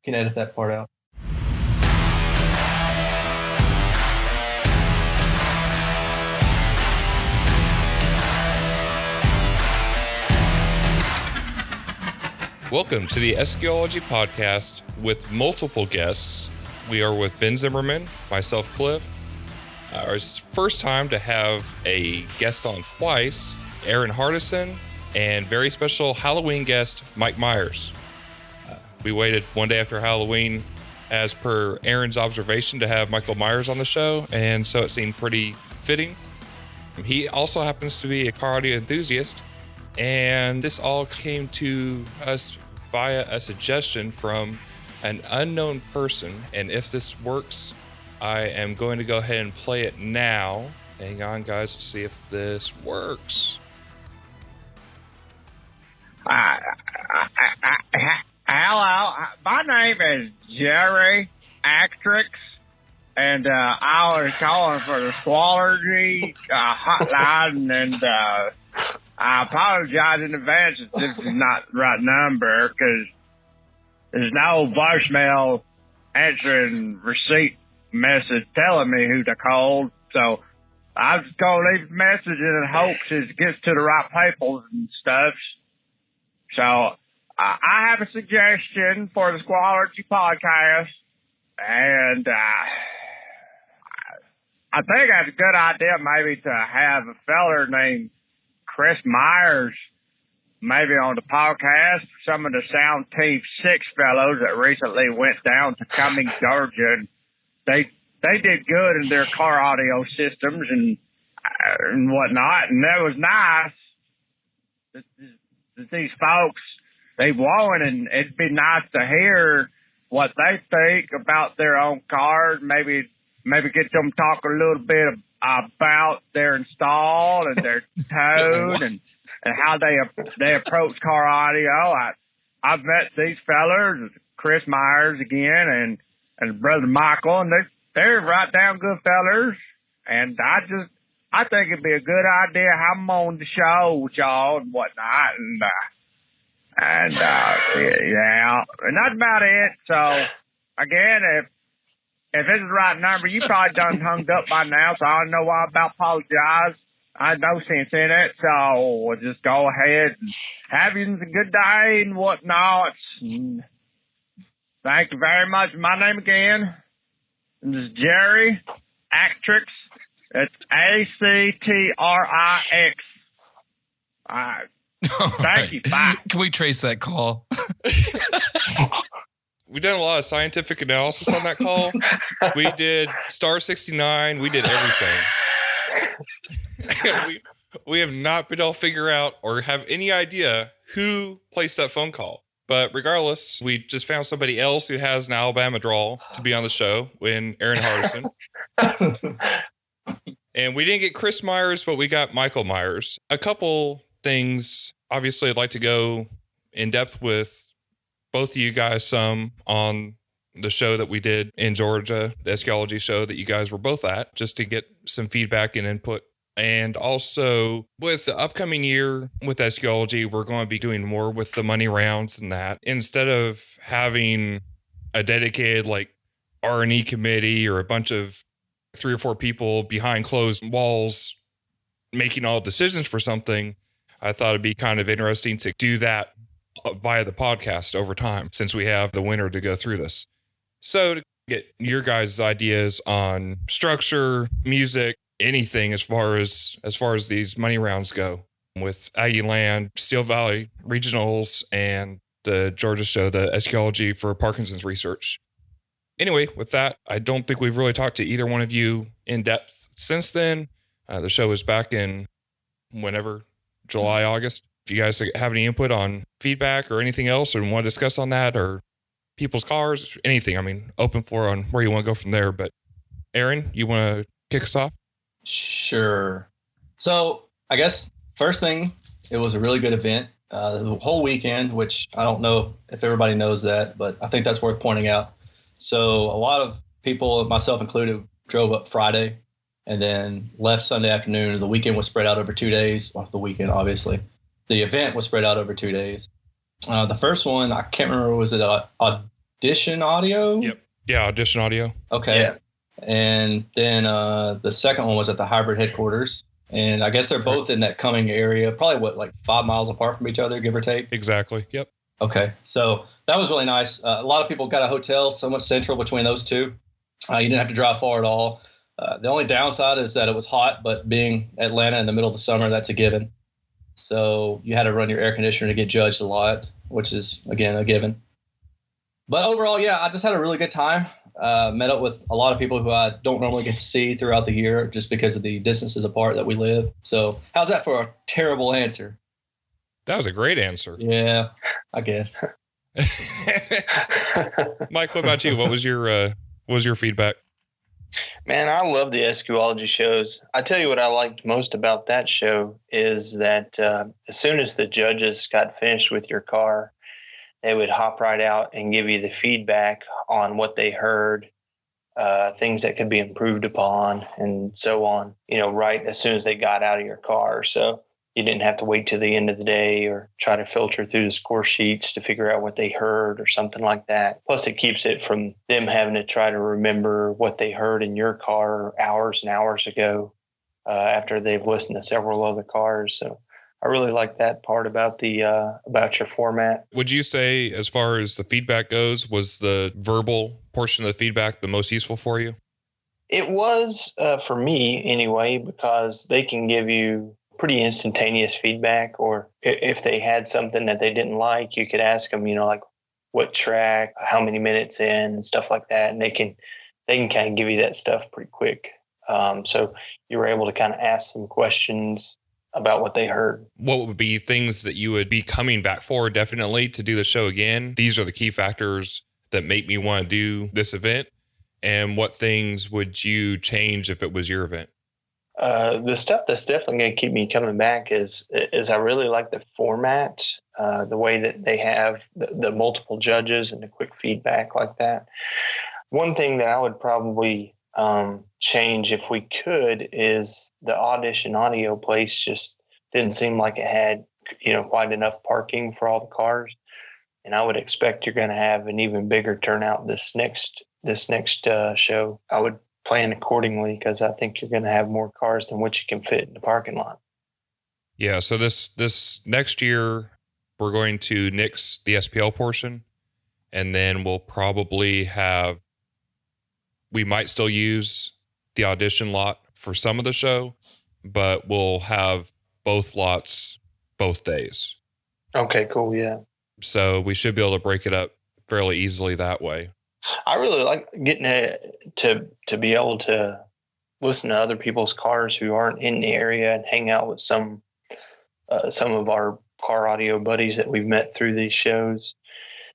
can edit that part out. Welcome to the SQOLOGY podcast with multiple guests. We are with Ben Zimmerman, myself, Klif. Our first time to have a guest on twice, Erin Hardison, and very special Halloween guest, Mike Myers. We waited one day after Halloween, as per Erin's observation, to have Michael Myers on the show, and so it seemed pretty fitting. He also happens to be a car audio enthusiast, and this all came to us via a suggestion from an unknown person. And if this works, I am going to go ahead and play it now. Hang on, guys, to see if this works. Hello, my name is Jerry Actrix, and I was calling for the SQOLOGY hotline, and I apologize in advance if this is not the right number, because there's no voicemail answering receipt message telling me who to call. So I was just going to leave a message in hopes it gets to the right people and stuff. So I have a suggestion for the SQOLOGY podcast, and I think that's a good idea maybe to have a feller named Chris Myers maybe on the podcast. Some of the Sound Team 6 fellows that recently went down to Cumming, Georgia, and they did good in their car audio systems and whatnot, and that was nice that these folks, they won, and it'd be nice to hear what they think about their own cars, maybe get them talk a little bit about their install and their tone and how they approach car audio. I've met these fellers, Chris Myers again and brother Michael, and they're right down good fellers. And I think it'd be a good idea to have them on the show with y'all and whatnot. And that's about it. So again, if it's the right number, you probably done hung up by now, so I don't know why I about apologize. I have no sense in it, so we'll just go ahead and have you a good day and whatnot. Thank you very much. My name again is Jerry Actrix. It's Actrix. All right. Thank you. Bye. Can we trace that call? We've done a lot of scientific analysis on that call. We did star 69. We did everything. we have not been able to figure out or have any idea who placed that phone call. But regardless, we just found somebody else who has an Alabama drawl to be on the show in Erin Hardison. And we didn't get Chris Myers, but we got Michael Myers. A couple things. Obviously, I'd like to go in depth with both of you guys some on the show that we did in Georgia, the SQOLOGY show that you guys were both at, just to get some feedback and input. And also with the upcoming year with SQOLOGY, we're going to be doing more with the money rounds and that. Instead of having a dedicated like R&E committee or a bunch of 3 or 4 people behind closed walls making all decisions for something, I thought it'd be kind of interesting to do that via the podcast over time, since we have the winter to go through this. So to get your guys' ideas on structure, music, anything as far as these money rounds go with Aggie Land, Steel Valley Regionals, and the Georgia show, the SQOLOGY for Parkinson's research. Anyway, with that, I don't think we've really talked to either one of you in depth since then. The show was back in whenever, July, August. If you guys have any input on feedback or anything else or want to discuss on that or people's cars, anything, I mean, open floor on where you want to go from there. But Erin, you want to kick us off? Sure. So I guess first thing, it was a really good event. The whole weekend, which I don't know if everybody knows that, but I think that's worth pointing out. So a lot of people, myself included, drove up Friday and then left Sunday afternoon. The weekend was spread out over 2 days. Well, the weekend, obviously. The event was spread out over 2 days. The first one, I can't remember, was it Audition Audio. Yep. Yeah, Audition Audio. Okay. Yeah. And then the second one was at the hybrid headquarters. And I guess they're both in that Cumming area, probably like 5 miles apart from each other, give or take. Exactly. Yep. Okay. So that was really nice. A lot of people got a hotel somewhat central between those two. You didn't have to drive far at all. The only downside is that it was hot, but being Atlanta in the middle of the summer, that's a given. So you had to run your air conditioner to get judged a lot, which is, again, a given. But overall, yeah, I just had a really good time. Met up with a lot of people who I don't normally get to see throughout the year just because of the distances apart that we live. So how's that for a terrible answer? That was a great answer. Yeah, I guess. Mike, what about you? What was your feedback? Man, I love the SQOLOGY shows. I tell you what I liked most about that show is that as soon as the judges got finished with your car, they would hop right out and give you the feedback on what they heard, things that could be improved upon, and so on, right as soon as they got out of your car. So you didn't have to wait till the end of the day or try to filter through the score sheets to figure out what they heard or something like that. Plus, it keeps it from them having to try to remember what they heard in your car hours and hours ago after they've listened to several other cars. So I really like that part about about your format. Would you say, as far as the feedback goes, was the verbal portion of the feedback the most useful for you? It was for me anyway, because they can give you pretty instantaneous feedback, or if they had something that they didn't like, you could ask them, like what track, how many minutes in, and stuff like that, and they can kind of give you that stuff pretty quick. So you were able to kind of ask some questions about what they heard. What would be things that you would be coming back for definitely to do the show again? These are the key factors that make me want to do this event. And what things would you change if it was your event? The stuff that's definitely going to keep me coming back is I really like the format, the way that they have the multiple judges and the quick feedback like that. One thing that I would probably change if we could is the Audition Audio place just didn't seem like it had quite enough parking for all the cars, and I would expect you're going to have an even bigger turnout this next show. I would plan accordingly because I think you're going to have more cars than what you can fit in the parking lot. Yeah, so this next year we're going to nix the SPL portion, and then we'll probably we might still use the audition lot for some of the show, but we'll have both lots both days. Okay, cool, yeah. So we should be able to break it up fairly easily that way. I really like getting to be able to listen to other people's cars who aren't in the area and hang out with some of our car audio buddies that we've met through these shows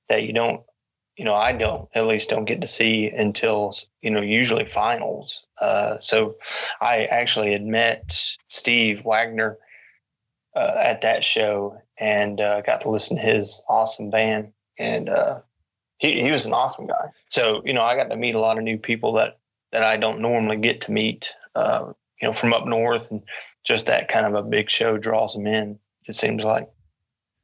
that I don't get to see until, usually finals. So I actually had met Steve Wagner at that show and got to listen to his awesome band. And he was an awesome guy. So, I got to meet a lot of new people that I don't normally get to meet, from up north. And just that kind of a big show draws them in, it seems like.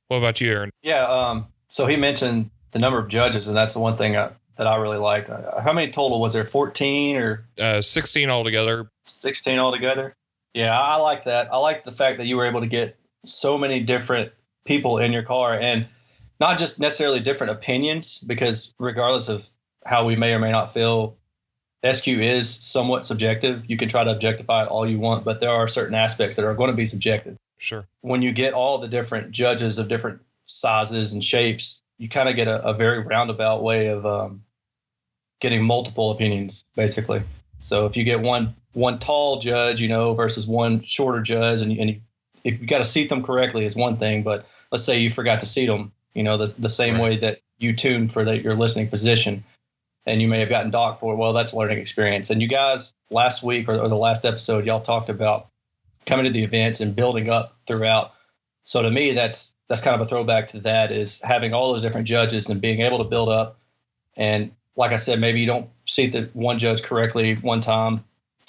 What about you, Erin? Yeah. So he mentioned the number of judges, and that's the one thing that I really like. How many total was there? 14 or 16 altogether? 16 altogether. Yeah, I like that. I like the fact that you were able to get so many different people in your car, and not just necessarily different opinions, because regardless of how we may or may not feel, SQ is somewhat subjective. You can try to objectify it all you want, but there are certain aspects that are going to be subjective. Sure. When you get all the different judges of different sizes and shapes, you kind of get a very roundabout way of getting multiple opinions, basically. So if you get one tall judge, versus one shorter judge, and if you got to seat them correctly is one thing, but let's say you forgot to seat them, the same way that you tune for your listening position, and you may have gotten docked for it. Well, that's a learning experience. And you guys last week or the last episode, y'all talked about coming to the events and building up throughout. So to me, that's kind of a throwback to that, is having all those different judges and being able to build up. And like I said, maybe you don't seat the one judge correctly one time,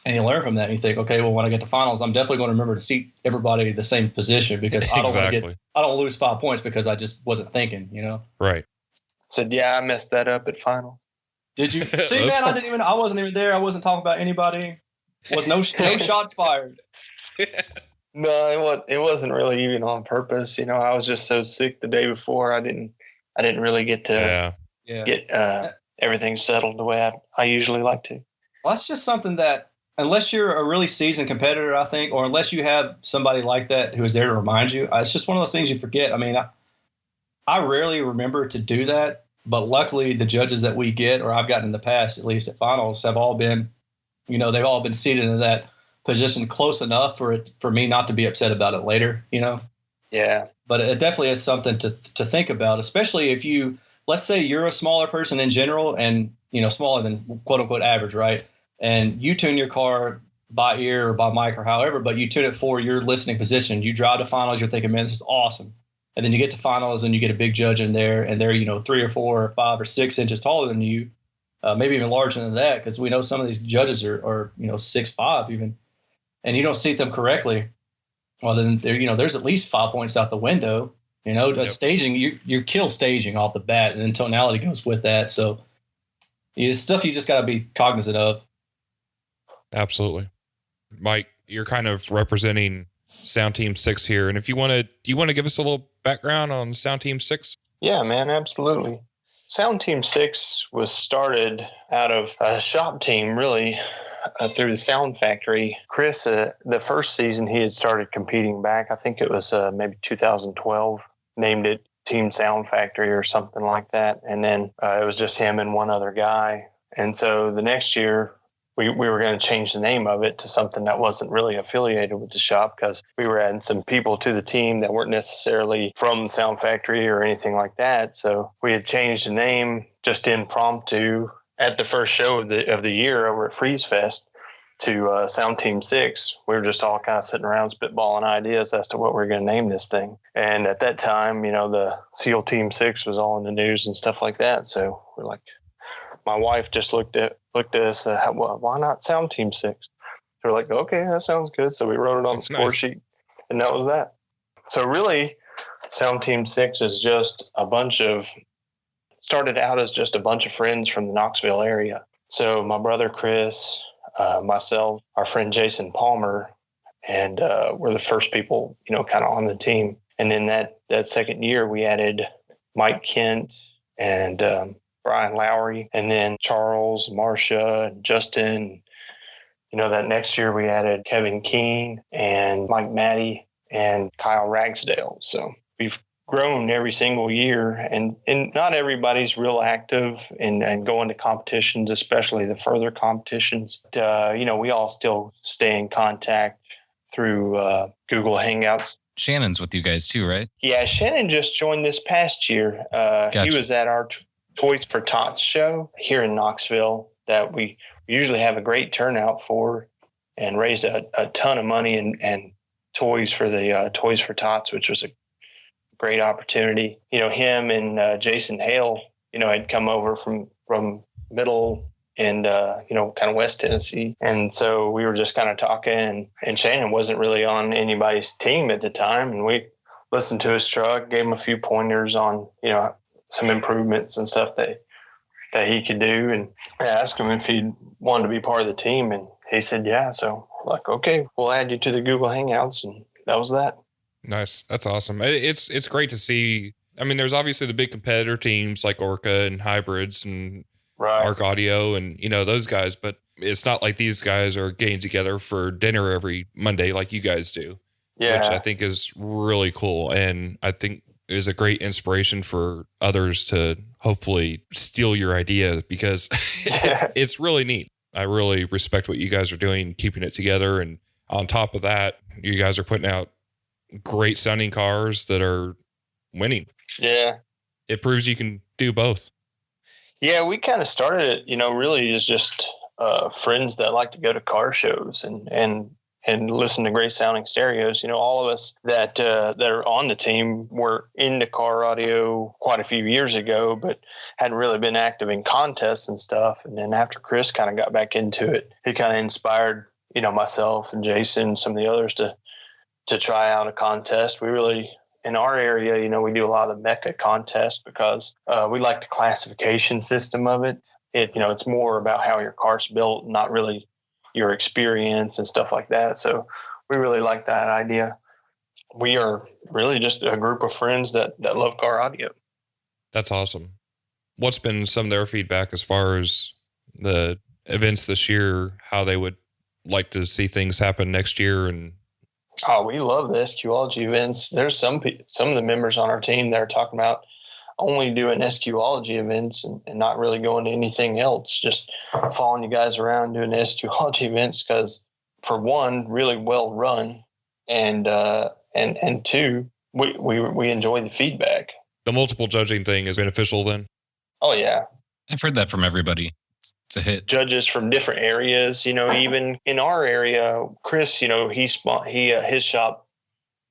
and you learn from that. And you think, okay, well, when I get to finals, I'm definitely going to remember to seat everybody the same position, because I don't lose 5 points because I just wasn't thinking, Right. Said, yeah, I messed that up at final. Did you see, man? I wasn't even there. I wasn't talking about anybody. Was no shots fired. No, it wasn't really even on purpose. I was just so sick the day before. I didn't really get to get everything settled the way I usually like to. Well, that's just something that, unless you're a really seasoned competitor, I think, or unless you have somebody like that who is there to remind you, it's just one of those things you forget. I mean, I rarely remember to do that, but luckily the judges that we get, or I've gotten in the past, at least at finals, have all been, they've all been seated in that position close enough for me not to be upset about it later, Yeah. But it definitely is something to think about, especially if let's say you're a smaller person in general and, smaller than quote unquote average, right? And you tune your car by ear or by mic or however, but you tune it for your listening position. You drive to finals, you're thinking, man, this is awesome. And then you get to finals and you get a big judge in there and they're, 3 or 4 or 5 or 6 inches taller than you, maybe even larger than that, because we know some of these judges are 6'5" even, and you don't seat them correctly. Well, then there's at least 5 points out the window. Staging, you kill staging off the bat, and then tonality goes with that. So it's stuff you just got to be cognizant of. Absolutely. Mike, you're kind of representing Sound Team 6 here. And if do you want to give us a little background on Sound Team 6? Yeah, man, absolutely. Sound Team 6 was started out of a shop team, really, through the Sound Factory. Chris, the first season he had started competing back, I think it was maybe 2012, named it Team Sound Factory or something like that. And then it was just him and one other guy. And so the next year, we were going to change the name of it to something that wasn't really affiliated with the shop, because we were adding some people to the team that weren't necessarily from the Sound Factory or anything like that. So we had changed the name just impromptu at the first show of the year over at Freeze Fest to Sound Team 6. We were just all kind of sitting around spitballing ideas as to what we were going to name this thing. And at that time, the SEAL Team 6 was all in the news and stuff like that. So we're like, my wife just looked at us, why not Sound Team 6? We're like, okay, that sounds good. So we wrote it on the score sheet, and that was that. So really, Sound Team 6 is started out as just a bunch of friends from the Knoxville area. So my brother Chris, myself, our friend Jason Palmer, and we're the first people, kind of on the team. And then that second year, we added Mike Kent and Brian Lowry, and then Charles, Marcia, Justin. That next year we added Kevin Keene and Mike Matty and Kyle Ragsdale. So we've grown every single year, and not everybody's real active and going to competitions, especially the further competitions. But, we all still stay in contact through Google Hangouts. Shannon's with you guys too, right? Yeah, Shannon just joined this past year. Gotcha. He was at our Toys for Tots show here in Knoxville that we usually have a great turnout for, and raised a ton of money and toys for the Toys for Tots, which was a great opportunity. Him and Jason Hale, had come over from Middle and, kind of West Tennessee. And so we were just kind of talking, and Shannon wasn't really on anybody's team at the time. And we listened to his truck, gave him a few pointers on, some improvements and stuff that he could do. And I asked him if he wanted to be part of the team, and he said, yeah. So like, okay, we'll add you to the Google Hangouts. And that was that. Nice. That's awesome. It's great to see. I mean, there's obviously the big competitor teams like Orca and Hybrids and Arc Audio and, those guys, but it's not like these guys are getting together for dinner every Monday like you guys do, which I think is really cool. And I think is a great inspiration for others to hopefully steal your idea, because it's really neat. I really respect what you guys are doing, keeping it together. And on top of that, you guys are putting out great sounding cars that are winning. Yeah. It proves you can do both. Yeah, we kind of started it, really as just friends that like to go to car shows and listen to great sounding stereos. All of us that are on the team were into car audio quite a few years ago, but hadn't really been active in contests and stuff. And then after Chris kind of got back into it, he kind of inspired, myself and Jason, some of the others to try out a contest. We really in our area, we do a lot of the MECA contests because we like the classification system of it. It's more about how your car's built, not really your experience and stuff like that. So we really like that idea. We are really just a group of friends that love car audio. That's awesome. What's been some of their feedback as far as the events this year, how they would like to see things happen next year? And we love the SQOLOGY events. There's some of the members on our team that are talking about only doing SQOLOGY events and not really going to anything else, just following you guys around doing SQOLOGY events because, for one, really well run, and two, we enjoy the feedback. The multiple judging thing is beneficial then? Oh, yeah. I've heard that from everybody. It's a hit. Judges from different areas, even in our area, Chris, his shop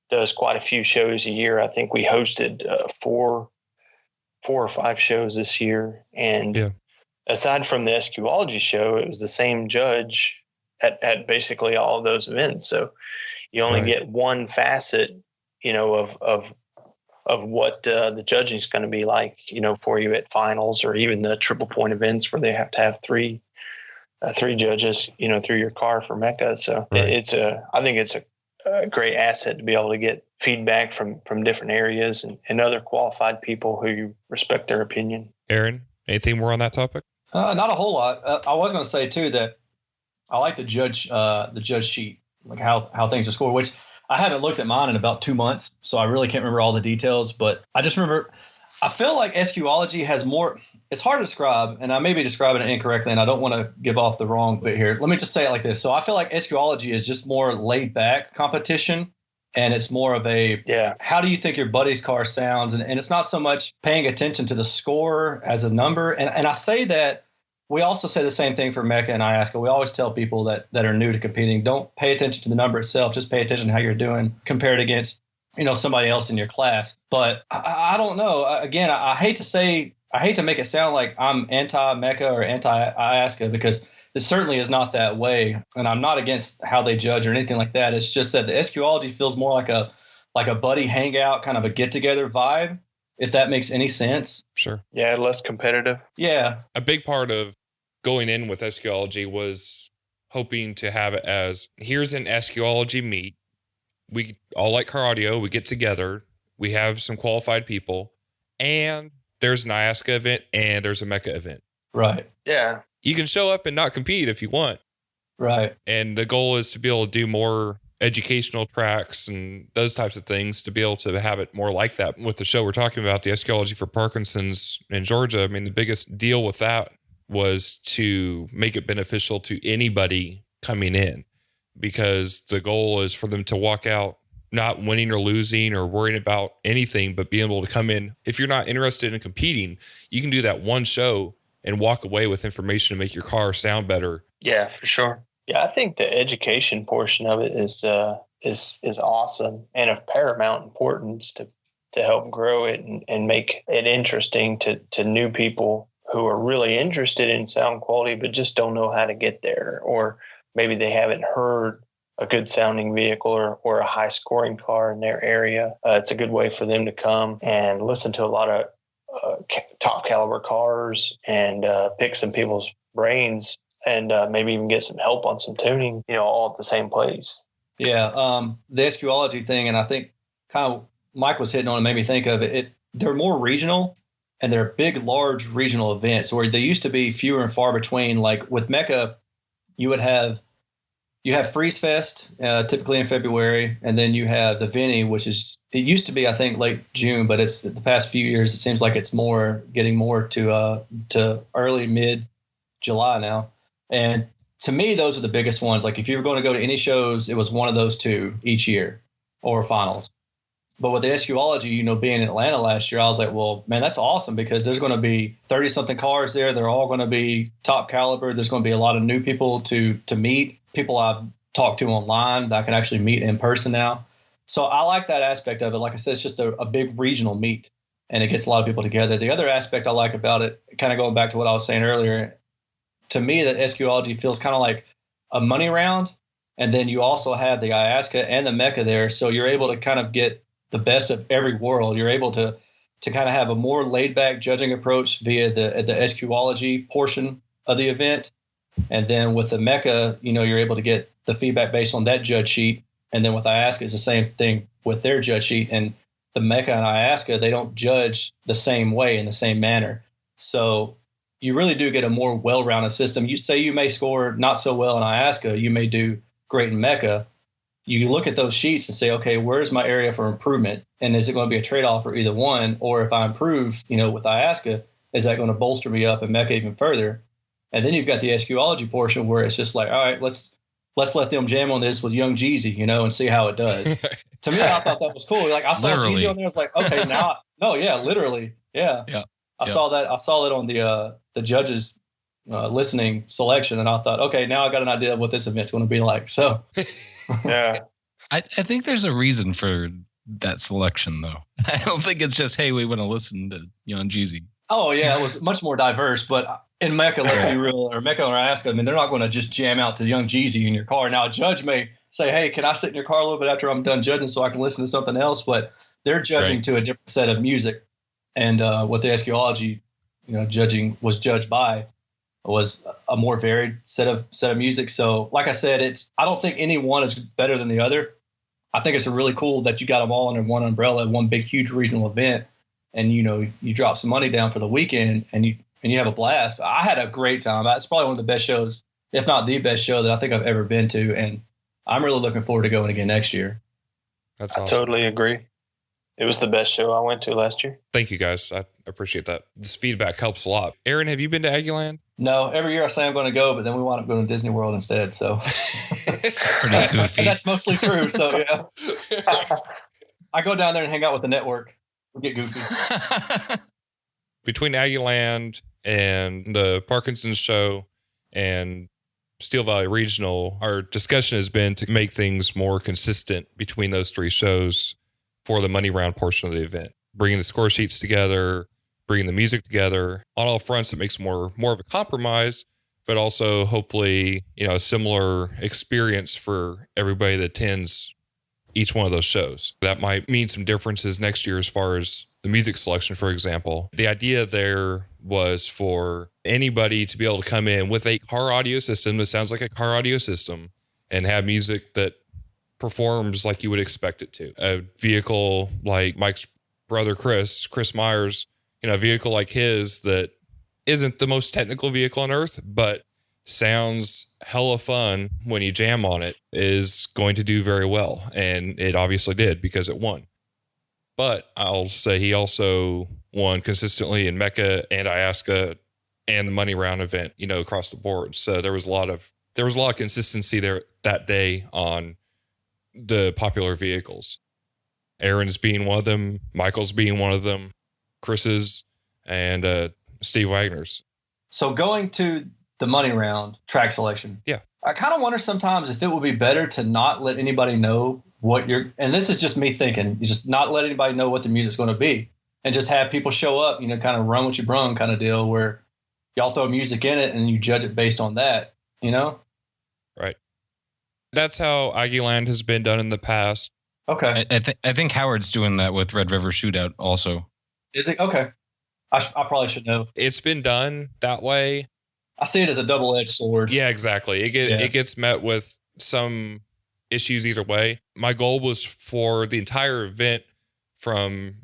does quite a few shows a year. I think we hosted 4 or 5 shows this year. And aside from the SQOLOGY show, it was the same judge at basically all of those events. So you only get one facet, of what the judging is going to be like, for you at finals or even the triple point events where they have to have three judges, through your car for MECA. So I think it's a great asset to be able to get feedback from different areas and other qualified people who respect their opinion. Erin, anything more on that topic? Not a whole lot. I was going to say too that I like the judge sheet, like how things are scored, which I haven't looked at mine in about 2 months, so I really can't remember all the details. But I just remember, I feel like SQOLOGY has more. It's hard to describe, and I may be describing it incorrectly, and I don't want to give off the wrong bit here. Let me just say it like this. So I feel like SQOLOGY is just more laid back competition, and it's more of a how do you think your buddy's car sounds, and it's not so much paying attention to the score as a number. And I say that. We also say the same thing for MECA and IASCA. We always tell people that are new to competing, don't pay attention to the number itself. Just pay attention to how you're doing compared against, somebody else in your class. But I don't know. Again, I hate to make it sound like I'm anti-MECA or anti-IASCA because it certainly is not that way. And I'm not against how they judge or anything like that. It's just that the SQOLOGY feels more like a buddy hangout, kind of a get-together vibe, if that makes any sense. Sure. Yeah, less competitive. Yeah. A big part of going in with SQOLOGY was hoping to have it as, here's an SQOLOGY meet. We all like car audio. We get together. We have some qualified people. And there's an IASCA event and there's a MECA event. Right. Yeah. You can show up and not compete if you want. Right. And the goal is to be able to do more educational tracks and those types of things to be able to have it more like that. With the show we're talking about, the SQOLOGY for Parkinson's in Georgia, I mean, the biggest deal with that was to make it beneficial to anybody coming in, because the goal is for them to walk out not winning or losing or worrying about anything, but being able to come in. If you're not interested in competing, you can do that one show and walk away with information to make your car sound better. Yeah, for sure. Yeah, I think the education portion of it is awesome and of paramount importance to help grow it and make it interesting to new people who are really interested in sound quality but just don't know how to get there, or maybe they haven't heard a good sounding vehicle or a high scoring car in their area. It's a good way for them to come and listen to a lot of top caliber cars and pick some people's brains and maybe even get some help on some tuning, all at the same place. Yeah. The SQOLOGY thing, and I think kind of Mike was hitting on it, made me think of it. They're more regional, and they're big, large regional events where they used to be fewer and far between. Like with MECA, you have Freeze Fest, typically in February, and then you have the Vinny, which it used to be, I think, late June, but it's the past few years, it seems like it's getting more to early, mid July now. And to me, those are the biggest ones. Like if you were going to go to any shows, it was one of those two each year or finals. But with the SQOLOGY, being in Atlanta last year, I was like, well, man, that's awesome because there's going to be 30-something cars there. They're all going to be top caliber. There's going to be a lot of new people to meet, people I've talked to online that I can actually meet in person now. So I like that aspect of it. Like I said, it's just a big regional meet, and it gets a lot of people together. The other aspect I like about it, kind of going back to what I was saying earlier, to me, that SQOLOGY feels kind of like a money round. And then you also have the IASCA and the MECA there. So you're able to kind of get the best of every world. You're able to kind of have a more laid back judging approach via the SQOLOGY portion of the event. And then with the Mecca, you're able to get the feedback based on that judge sheet. And then with IASCA, it's the same thing with their judge sheet. And the Mecca and IASCA, they don't judge the same way in the same manner. So you really do get a more well-rounded system. You say you may score not so well in IASCA, you may do great in Mecca. You look at those sheets and say, okay, where's my area for improvement? And is it going to be a trade-off for either one? Or if I improve, with IASCA, is that going to bolster me up in Mecca even further? And then you've got the SQOLOGY portion where it's just like, all right, let's let them jam on this with Young Jeezy, and see how it does. To me, I thought that was cool. Like I saw Jeezy on there, I was like, okay, now, no, yeah, literally, yeah. I saw that on the judges listening selection, and I thought, okay, now I got an idea of what this event's going to be like. So, yeah, I think there's a reason for that selection, though. I don't think it's just, hey, we want to listen to Young Jeezy. Oh yeah, it was much more diverse, but. In Mecca, let's be real, or Mecca or IASCA, I mean, they're not going to just jam out to Young Jeezy in your car. Now, a judge may say, hey, can I sit in your car a little bit after I'm done judging so I can listen to something else? But they're judging to a different set of music. And what the SQOLOGY, judging was judged by was a more varied set of music. So, like I said, I don't think any one is better than the other. I think it's really cool that you got them all under one umbrella, one big, huge regional event. And, you drop some money down for the weekend and you have a blast. I had a great time. It's probably one of the best shows, if not the best show that I think I've ever been to. And I'm really looking forward to going again next year. That's awesome. I totally agree. It was the best show I went to last year. Thank you, guys. I appreciate that. This feedback helps a lot. Aaron, have you been to Aggieland? No, every year I say I'm going to go, but then we wind up going to Disney World instead. So pretty goofy. And that's mostly true. So yeah, I go down there and hang out with the network. We get goofy. Between Aggieland and the Parkinson show and Steel Valley Regional, our discussion has been to make things more consistent between those three shows for the money round portion of the event. Bringing the score sheets together, bringing the music together on all fronts, it makes more of a compromise, but also hopefully, a similar experience for everybody that attends each one of those shows. That might mean some differences next year as far as the music selection, for example. The idea there was for anybody to be able to come in with a car audio system that sounds like a car audio system and have music that performs like you would expect it to. A vehicle like Mike's brother, Chris Myers, a vehicle like his that isn't the most technical vehicle on earth, but sounds hella fun when you jam on it, is going to do very well. And it obviously did because it won. But I'll say he also won consistently in Mecca and IASCA and the money round event, across the board. So there was a lot of consistency there that day on the popular vehicles. Aaron's being one of them, Michael's being one of them, Chris's, and Steve Wagner's. So going to the money round track selection. Yeah. I kind of wonder sometimes if it would be better to not let anybody know what and this is just me thinking, you just not let anybody know what the music's going to be and just have people show up, kind of run what you brung kind of deal where y'all throw music in it and you judge it based on that, Right. That's how Aggieland has been done in the past. Okay. I think Howard's doing that with Red River Shootout also. Is it? Okay. I probably should know. It's been done that way. I see it as a double-edged sword. Yeah, exactly. It gets met with some issues either way. My goal was for the entire event from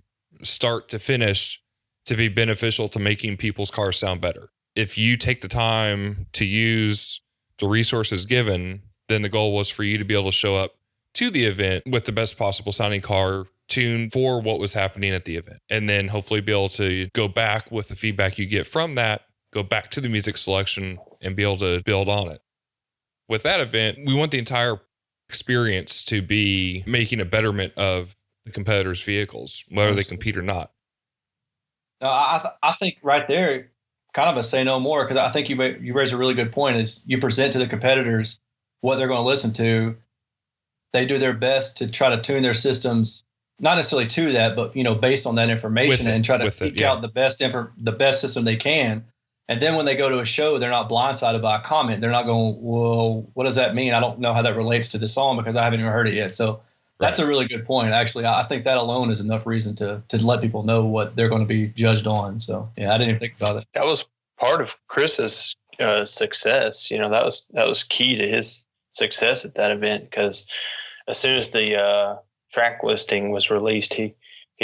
start to finish to be beneficial to making people's cars sound better. If you take the time to use the resources given, then the goal was for you to be able to show up to the event with the best possible sounding car tuned for what was happening at the event. And then hopefully be able to go back with the feedback you get from that, go back to the music selection and be able to build on it. With that event, we want the entire experience to be making a betterment of the competitors' vehicles, whether they compete or not. No, I think right there, kind of a say no more, because I think you raise a really good point, is you present to the competitors what they're going to listen to. They do their best to try to tune their systems, not necessarily to that, but based on that information and try to eke out the best system they can. And then when they go to a show, they're not blindsided by a comment. They're not going, well, what does that mean? I don't know how that relates to the song because I haven't even heard it yet. So That's a really good point. Actually, I think that alone is enough reason to let people know what they're going to be judged on. So yeah, I didn't even think about it. That was part of Chris's success. You know, that was key to his success at that event, because as soon as the track listing was released, he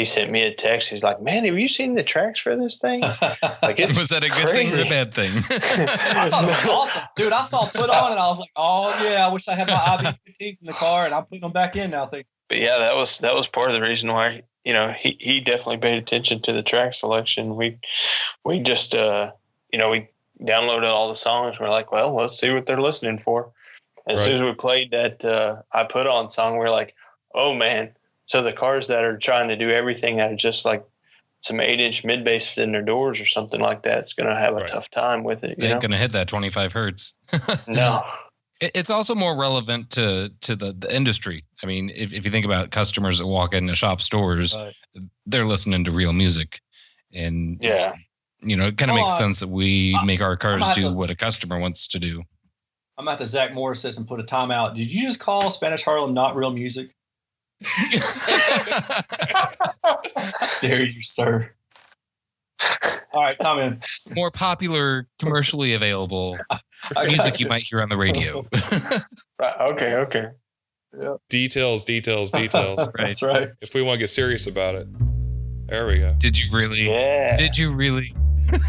sent me a text. He's like, "Man, have you seen the tracks for this thing? Like, it's Was that a good crazy. thing or a bad thing? I thought it was awesome, dude. I saw Put On and I was like, oh yeah, I wish I had my IB15s in the car, and I'm putting them back in now. Thanks. But yeah, that was part of the reason why, you know, he definitely paid attention to the track selection. We just we downloaded all the songs. We're like, well, let's see what they're listening for. And as soon as we played that I Put On song, we're like, oh man. So the cars that are trying to do everything out of just like some 8-inch mid basses in their doors or something like that, it's going to have a tough time with it. They ain't going to hit that 25 hertz. No. It's also more relevant to the industry. I mean, if you think about customers that walk into shop stores, they're listening to real music. And, it kind of makes sense that we make our cars do what a customer wants to do. I'm going to have to Zach Morris this and put a timeout. Did you just call Spanish Harlem not real music? Dare you, sir. All right, Tom in. More popular, commercially available music you might hear on the radio. Right. Okay. Yeah. Details. Right. That's right. If we want to get serious about it. There we go. Did you really? Yeah. Did you really?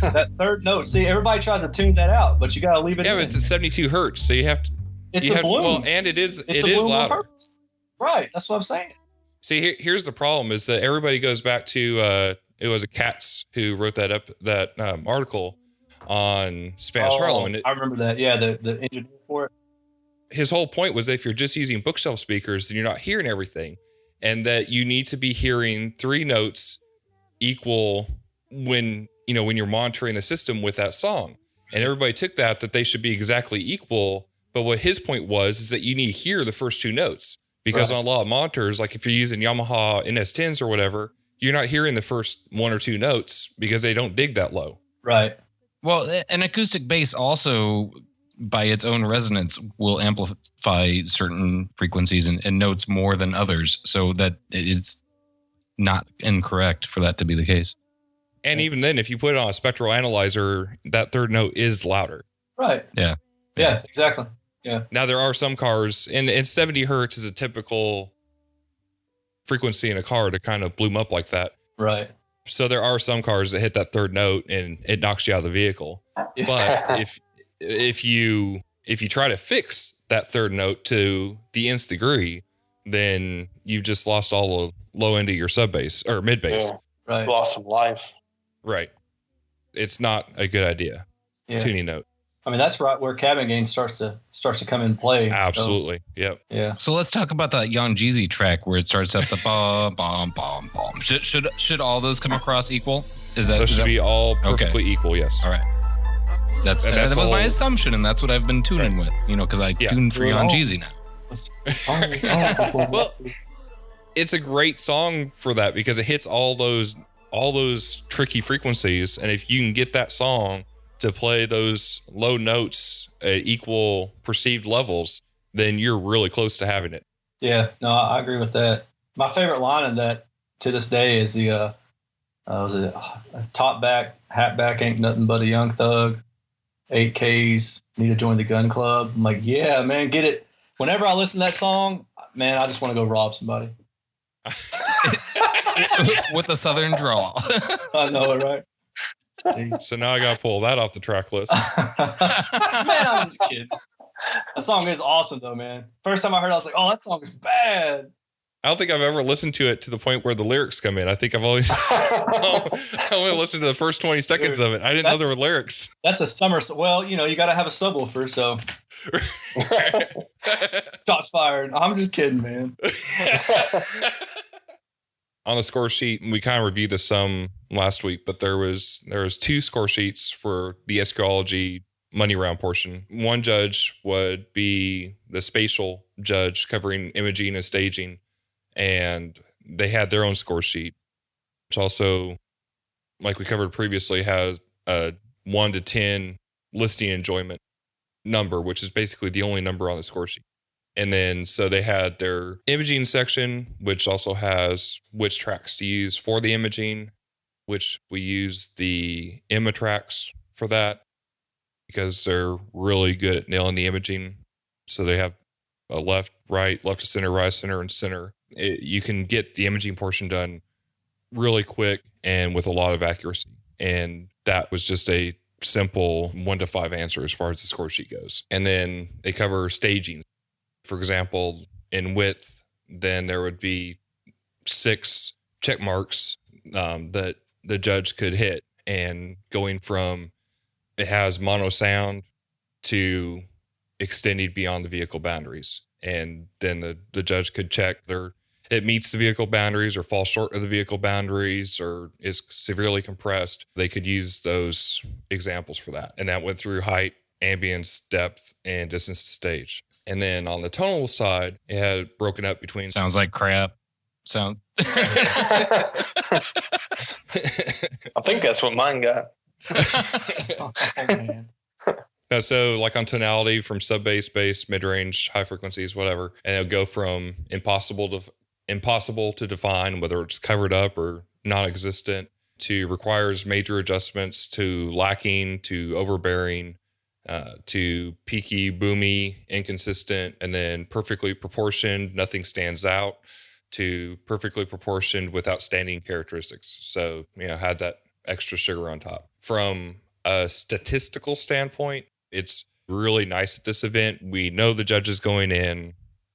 That third note. See, everybody tries to tune that out, but you got to leave it in. Yeah, but it's at 72 hertz, so you have to. It's a bloom. Well, and it is louder. Purpose. Right. That's what I'm saying. See, here's the problem: is that everybody goes back to it was a Katz who wrote that article on Spanish Harlem. I remember that. Yeah, the engineer for it. His whole point was that if you're just using bookshelf speakers, then you're not hearing everything, and that you need to be hearing 3 notes equal when you're monitoring the system with that song. And everybody took that they should be exactly equal. But what his point was is that you need to hear the first 2 notes. Because on a lot of monitors, like if you're using Yamaha NS10s or whatever, you're not hearing the first 1 or 2 notes because they don't dig that low. Right. Well, an acoustic bass also, by its own resonance, will amplify certain frequencies and notes more than others, so that it's not incorrect for that to be the case. And even then, if you put it on a spectral analyzer, that third note is louder. Right. Yeah. Yeah, exactly. Yeah. Now there are some cars, and 70 hertz is a typical frequency in a car to kind of bloom up like that. Right. So there are some cars that hit that third note and it knocks you out of the vehicle. But if you try to fix that third note to the nth degree, then you've just lost all the low end of your sub bass or mid bass. Yeah. Right. Lost some life. Right. It's not a good idea. Yeah. Tuning note. I mean, that's right where cabin gain starts to come in play. Absolutely. So, yep. Yeah. So let's talk about that Jan Jeezy track where it starts at the bom bom bom bom. Should all those come across equal? Those should be all perfectly equal. Yes. All right. That was my assumption, and that's what I've been tuning with. Because I tuned for Jan Jeezy now. Well, it's a great song for that because it hits all those tricky frequencies, and if you can get that song to play those low notes at equal perceived levels, then you're really close to having it. Yeah, no, I agree with that. My favorite line in that to this day is the was it top back, hat back, ain't nothing but a young thug. 8Ks, need to join the gun club. I'm like, yeah, man, get it. Whenever I listen to that song, man, I just want to go rob somebody. With a southern drawl. I know it, right? So now I got to pull that off the track list. Man, I'm just kidding. That song is awesome, though, man. First time I heard it, I was like, oh, that song is bad. I don't think I've ever listened to it to the point where the lyrics come in. I think I've always I only listened to the first 20 seconds of it. I didn't know there were lyrics. That's a summer. Well, you got to have a subwoofer, so. Shots fired. I'm just kidding, man. On the score sheet, we kind of reviewed this some last week, but there was 2 score sheets for the SQOLOGY money round portion. One judge would be the spatial judge covering imaging and staging, and they had their own score sheet, which also, like we covered previously, has a 1 to 10 listening enjoyment number, which is basically the only number on the score sheet. And then so they had their imaging section, which also has which tracks to use for the imaging, which we use the Emma tracks for that because they're really good at nailing the imaging. So they have a left, right, left to center, right, center, and center. You can get the imaging portion done really quick and with a lot of accuracy. And that was just a simple 1 to 5 answer as far as the score sheet goes. And then they cover staging. For example, in width, then there would be 6 check marks that the judge could hit. And going from it has mono sound to extending beyond the vehicle boundaries. And then the judge could check it meets the vehicle boundaries or falls short of the vehicle boundaries or is severely compressed. They could use those examples for that. And that went through height, ambience, depth, and distance to stage. And then on the tonal side, it had broken up between... Sounds like crap. I think that's what mine got. Oh, man. So like on tonality from sub bass, bass, mid-range, high frequencies, whatever. And it'll go from impossible to define, whether it's covered up or non-existent, to requires major adjustments, to lacking, to overbearing, to peaky, boomy, inconsistent, and then perfectly proportioned, nothing stands out, to perfectly proportioned with outstanding characteristics. So, had that extra sugar on top. From a statistical standpoint, it's really nice at this event. We know the judges going in.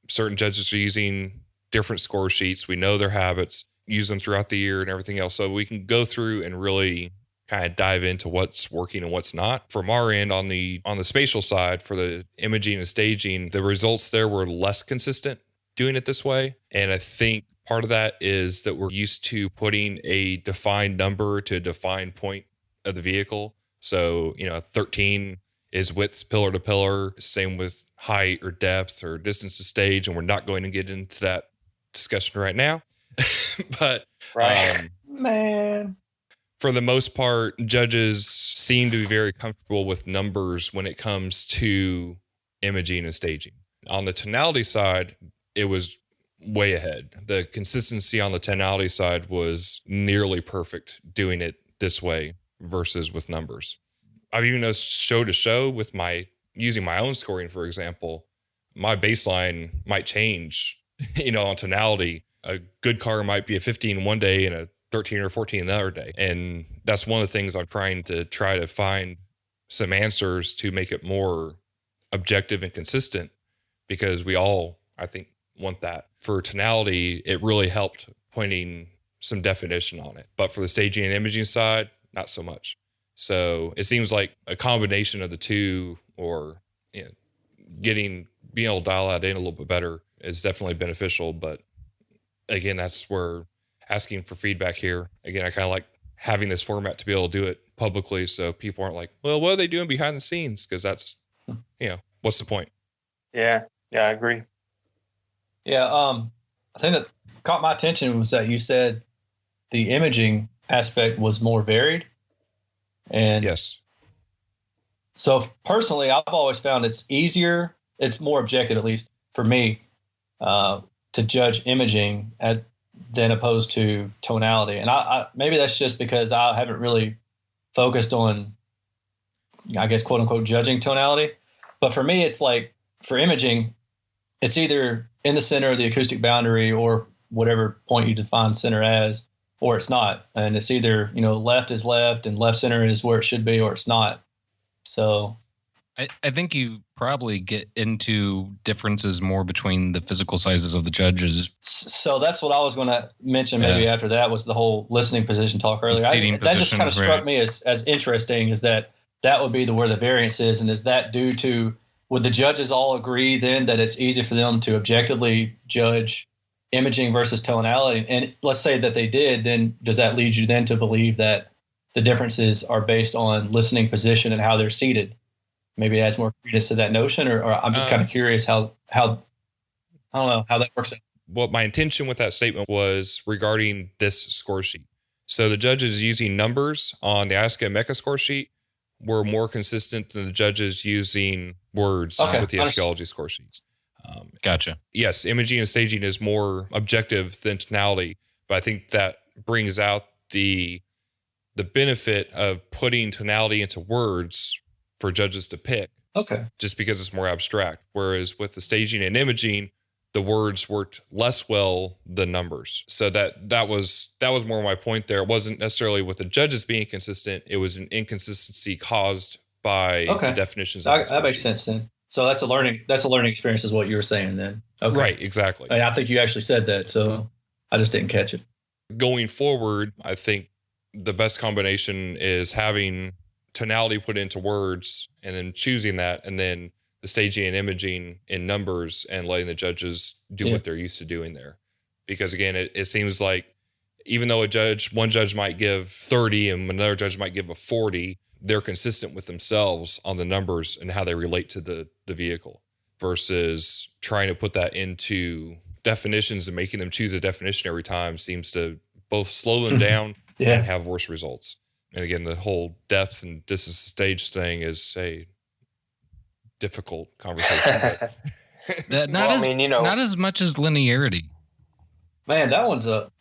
Certain judges are using different score sheets. We know their habits, use them throughout the year and everything else. So we can go through and really kind of dive into what's working and what's not. From our end, on the spatial side, for the imaging and staging, the results there were less consistent doing it this way. And I think part of that is that we're used to putting a defined number to a defined point of the vehicle. So, 13 is width pillar to pillar, same with height or depth or distance to stage. And we're not going to get into that discussion right now. But man, for the most part, judges seem to be very comfortable with numbers when it comes to imaging and staging. On the tonality side, it was way ahead. The consistency on the tonality side was nearly perfect doing it this way versus with numbers. I've even noticed show to show with using my own scoring, for example, my baseline might change, on tonality. A good car might be a 15 one day and a 13 or 14 another day. And that's one of the things I'm trying to find some answers to make it more objective and consistent, because we all, I think, want that. For tonality, it really helped pointing some definition on it. But for the staging and imaging side, not so much. So it seems like a combination of the two, or being able to dial that in a little bit better, is definitely beneficial. But again, that's where asking for feedback here. Again, I kind of like having this format to be able to do it publicly, so people aren't like, well, what are they doing behind the scenes? Because that's, what's the point? Yeah, I agree. Yeah, I think that caught my attention was that you said the imaging aspect was more varied. And yes. So personally, I've always found it's more objective, at least for me, to judge imaging than opposed to tonality. And I maybe that's just because I haven't really focused on, I guess, quote unquote, judging tonality. But for me, it's like for imaging, it's either in the center of the acoustic boundary or whatever point you define center as, or it's not. And it's either, left is left and left center is where it should be, or it's not. So I think you probably get into differences more between the physical sizes of the judges. So that's what I was going to mention maybe after that, was the whole listening position talk earlier. That just kind of struck me as interesting, is that would be where the variance is. And is that due to, would the judges all agree then that it's easy for them to objectively judge imaging versus tonality? And let's say that they did, then does that lead you then to believe that the differences are based on listening position and how they're seated? Maybe it adds more credence to that notion, or I'm just kind of curious how I don't know how that works out. What my intention with that statement was regarding this score sheet. So the judges using numbers on the ISCA Mecca score sheet were more consistent than the judges using words with the SQOLOGY score sheets. Gotcha. Yes, imaging and staging is more objective than tonality, but I think that brings out the benefit of putting tonality into words for judges to pick. Okay. Just because it's more abstract. Whereas with the staging and imaging, the words worked less well than numbers. So that was more my point there. It wasn't necessarily with the judges being consistent. It was an inconsistency caused by the definitions. That makes sense then. So that's a learning experience is what you were saying then. Okay. Right, exactly. I think you actually said that, so I just didn't catch it. Going forward, I think the best combination is having tonality put into words and then choosing that, and then the staging and imaging in numbers and letting the judges do what they're used to doing there. Because again, it seems like even though one judge might give 30 and another judge might give a 40, they're consistent with themselves on the numbers and how they relate to the vehicle, versus trying to put that into definitions and making them choose a definition every time seems to both slow them down and have worse results. And again, the whole depth and distance stage thing is a difficult conversation. Not as much as linearity. Man, that one's I'm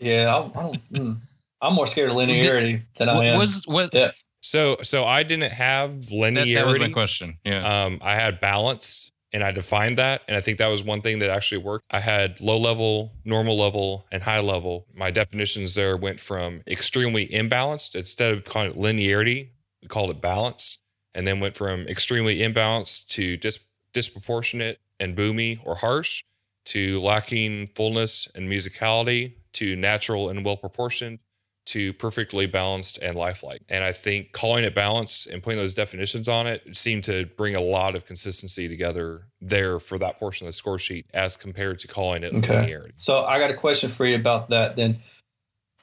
more scared of linearity than I am depth. So I didn't have linearity. That was my question. Yeah. I had balance, and I defined that. And I think that was one thing that actually worked. I had low level, normal level, and high level. My definitions there went from extremely imbalanced. Instead of calling it linearity, we called it balance. And then went from extremely imbalanced to disproportionate and boomy or harsh, to lacking fullness and musicality, to natural and well proportioned, to perfectly balanced and lifelike. And I think calling it balance and putting those definitions on it seemed to bring a lot of consistency together there for that portion of the score sheet as compared to calling it linearity. So I got a question for you about that then.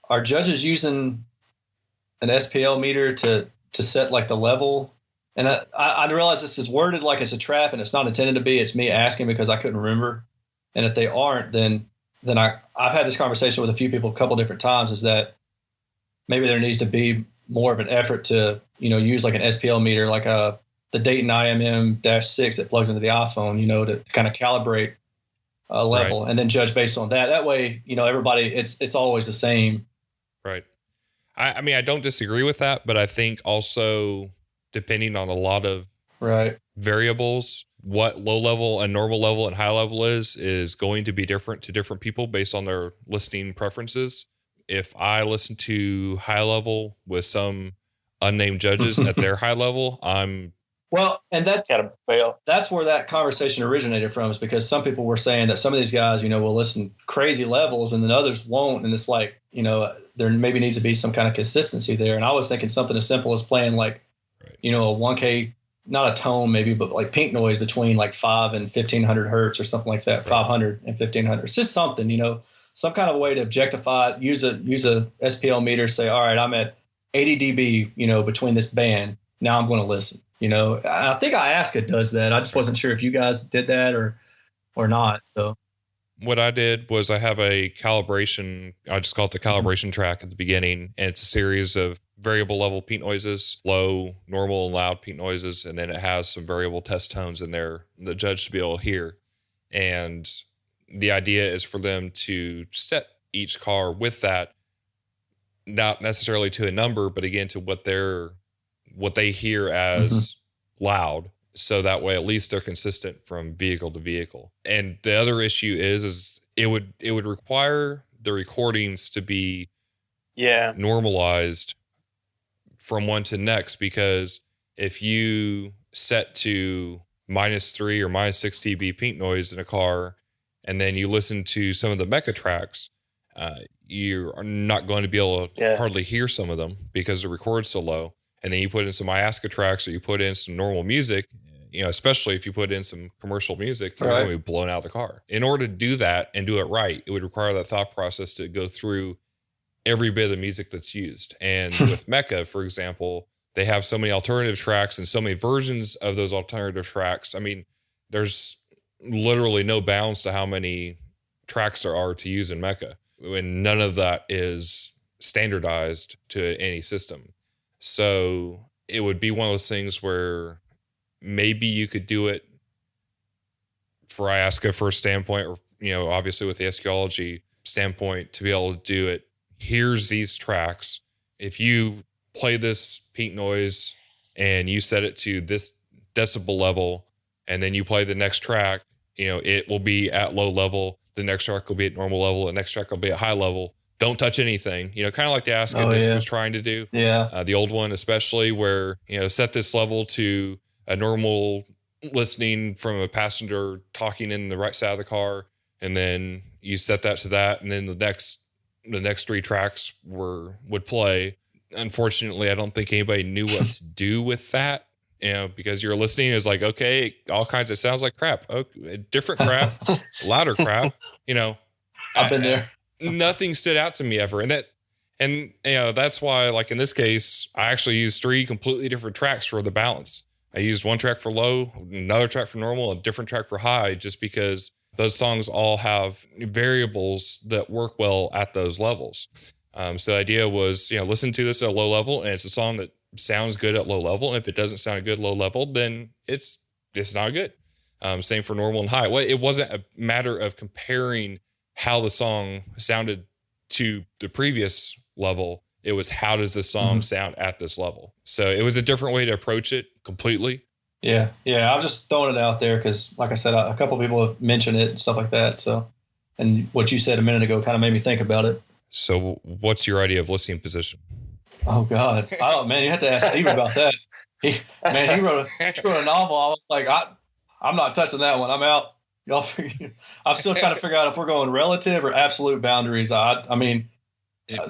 Are judges using an SPL meter to set like the level? And I realize this is worded like it's a trap and it's not intended to be. It's me asking because I couldn't remember. And if they aren't, then I've had this conversation with a few people a couple different times, is that maybe there needs to be more of an effort to, use like an SPL meter, like the Dayton IMM-6 that plugs into the iPhone, to kind of calibrate a level and then judge based on that. That way, everybody, it's always the same. Right. I mean, I don't disagree with that, but I think also depending on a lot of variables, what low level and normal level and high level is going to be different to different people based on their listening preferences. If I listen to high level with some unnamed judges at their high level, and that's gotta fail. That's where that conversation originated from, is because some people were saying that some of these guys, will listen crazy levels and then others won't. And it's like, there maybe needs to be some kind of consistency there. And I was thinking something as simple as playing like, a 1K, not a tone maybe, but like pink noise between like 5 and 1500 hertz or something like that, 500 and 1500. It's just something, some kind of way to objectify it, use a SPL meter, say, all right, I'm at 80 dB, between this band. Now I'm going to listen. I think Iasca does that. I just wasn't sure if you guys did that or not. So what I did was I have a calibration. I just call it the calibration track at the beginning. And it's a series of variable level peak noises, low, normal, and loud peak noises. And then it has some variable test tones in there, the judge to be able to hear. And the idea is for them to set each car with that, not necessarily to a number, but again, to what they hear as loud. So that way, at least they're consistent from vehicle to vehicle. And the other issue is it would require the recordings to be normalized from one to next, because if you set to -3 or -6 dB peak noise in a car, and then you listen to some of the Mecha tracks, you are not going to be able to hardly hear some of them because the record's so low. And then you put in some Iasca tracks, or you put in some normal music, especially if you put in some commercial music, you're going to be blown out of the car. In order to do that and do it right, it would require that thought process to go through every bit of the music that's used. And with Mecha, for example, they have so many alternative tracks and so many versions of those alternative tracks. I mean, there's literally no bounds to how many tracks there are to use in Mecha, and none of that is standardized to any system. So it would be one of those things where maybe you could do it for IASCA for a standpoint, or, obviously with the SQOLOGY standpoint, to be able to do it. Here's these tracks. If you play this peak noise and you set it to this decibel level, and then you play the next track, it will be at low level. The next track will be at normal level. The next track will be at high level. Don't touch anything, kind of like the IASCA disc was trying to do. Yeah. The old one, especially, where, set this level to a normal listening from a passenger talking in the right side of the car. And then you set that to that. And then the next three tracks would play. Unfortunately, I don't think anybody knew what to do with that. Because you're listening is like, okay, all kinds of sounds like crap. Okay, different crap, louder crap. I've been there. Nothing stood out to me ever. And that's why, like in this case, I actually used 3 completely different tracks for the balance. I used one track for low, another track for normal, a different track for high, just because those songs all have variables that work well at those levels. So the idea was, listen to this at a low level, and it's a song that sounds good at low level. And if it doesn't sound good low level, then it's not good. Same for normal and high. Well, it wasn't a matter of comparing how the song sounded to the previous level. It was, how does this song sound at this level? So it was a different way to approach it completely. Yeah. I was just throwing it out there because, like I said, a couple of people have mentioned it and stuff like that. So, and what you said a minute ago kind of made me think about it. So what's your idea of listening position? Oh God. Oh man, you have to ask Steve about that. He wrote a novel. I was like, I'm not touching that one. I'm out. Y'all figure. I'm still trying to figure out if we're going relative or absolute boundaries. I mean,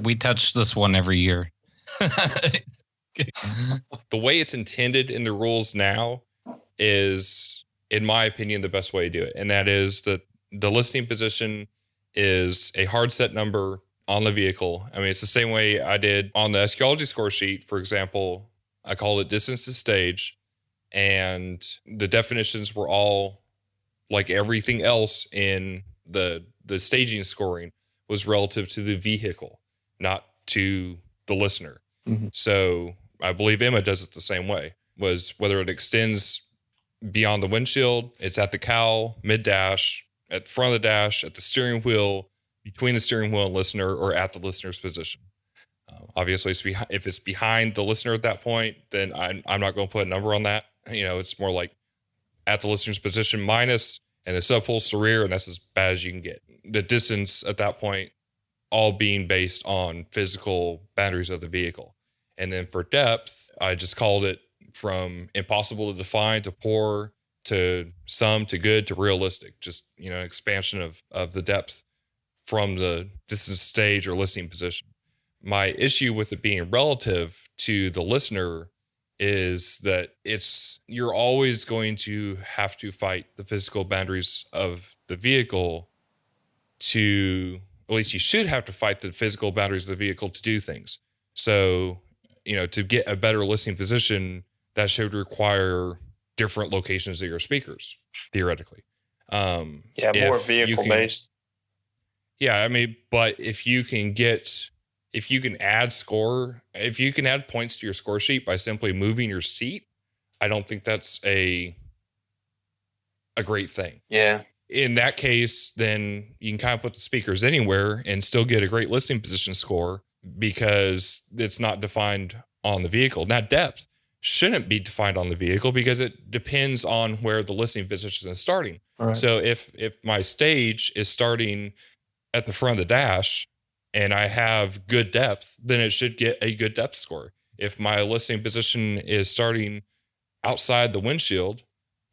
we touch this one every year. The way it's intended in the rules now is, in my opinion, the best way to do it. And that is that the listening position is a hard set number on the vehicle. I mean, it's the same way I did on the SQOLOGY score sheet. For example, I called it distance to stage, and the definitions were all like everything else in the staging scoring was relative to the vehicle, not to the listener. Mm-hmm. So I believe Emma does it the same way, was whether it extends beyond the windshield, it's at the cowl, mid-dash, at the front of the dash, at the steering wheel, between the steering wheel and listener, or at the listener's position. Obviously, if it's behind the listener at that point, then I'm not going to put a number on that. It's more like at the listener's position minus, and the sub pulls to rear, and that's as bad as you can get. The distance at that point, all being based on physical boundaries of the vehicle. And then for depth, I just called it from impossible to define to poor to some to good to realistic. Just, expansion of the depth from the distance stage or listening position. My issue with it being relative to the listener is that you're always going to have to fight the physical boundaries of the vehicle at least you should have to fight the physical boundaries of the vehicle to do things. So, to get a better listening position, that should require different locations of your speakers, theoretically. More vehicle based. Yeah, I mean, but if you can add points to your score sheet by simply moving your seat, I don't think that's a great thing. Yeah. In that case, then you can kind of put the speakers anywhere and still get a great listening position score because it's not defined on the vehicle. Now, depth shouldn't be defined on the vehicle because it depends on where the listening position is starting. Right. So if my stage is starting at the front of the dash and I have good depth, then it should get a good depth score. If my listening position is starting outside the windshield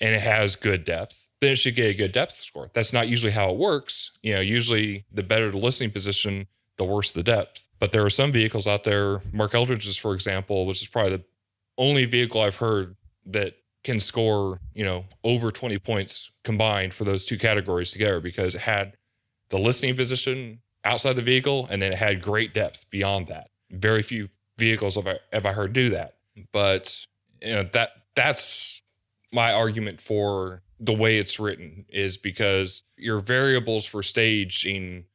and it has good depth, then it should get a good depth score. That's not usually how it works. Usually the better the listening position, the worse the depth. But there are some vehicles out there, Mark Eldridge's, for example, which is probably the only vehicle I've heard that can score, over 20 points combined for those two categories together, because it had the listening position outside the vehicle and then it had great depth beyond that. Very few vehicles have I heard do that. But that's my argument for the way it's written, is because your variables for staging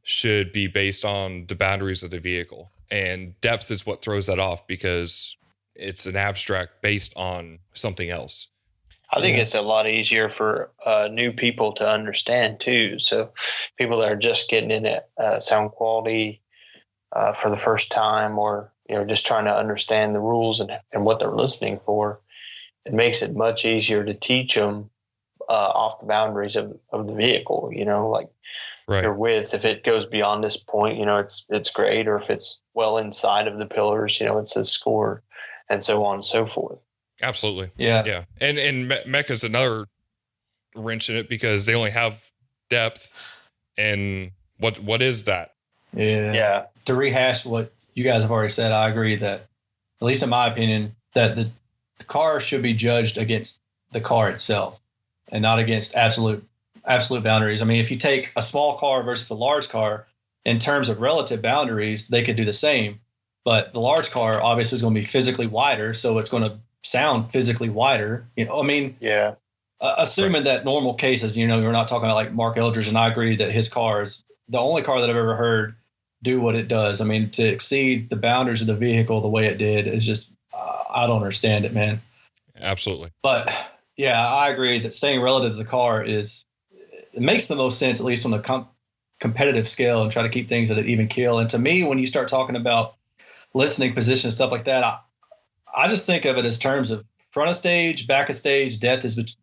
should be based on the boundaries of the vehicle, and depth is what throws that off because it's an abstract based on something else. I think it's a lot easier for new people to understand too. So people that are just getting into sound quality for the first time, or just trying to understand the rules and what they're listening for, it makes it much easier to teach them off the boundaries of the vehicle. Like your width, if it goes beyond this point, it's great, or if it's well inside of the pillars, it's a score, and so on and so forth. Absolutely. Yeah. And Mecca's another wrench in it because they only have depth. And what is that? Yeah. To rehash what you guys have already said, I agree that, at least in my opinion, that the car should be judged against the car itself and not against absolute boundaries. I mean, if you take a small car versus a large car, in terms of relative boundaries, they could do the same. But the large car obviously is going to be physically wider, so it's going to sound physically wider. Assuming that normal cases, we're not talking about like Mark Eldridge, and I agree that his car is the only car that I've ever heard do what it does. I mean, to exceed the boundaries of the vehicle the way it did is just, I don't understand it, man. Absolutely. But yeah, I agree that staying relative to the car it makes the most sense, at least on the competitive scale, and try to keep things at an even keel. And to me, when you start talking about listening position and stuff like that, I just think of it as terms of front of stage, back of stage, depth is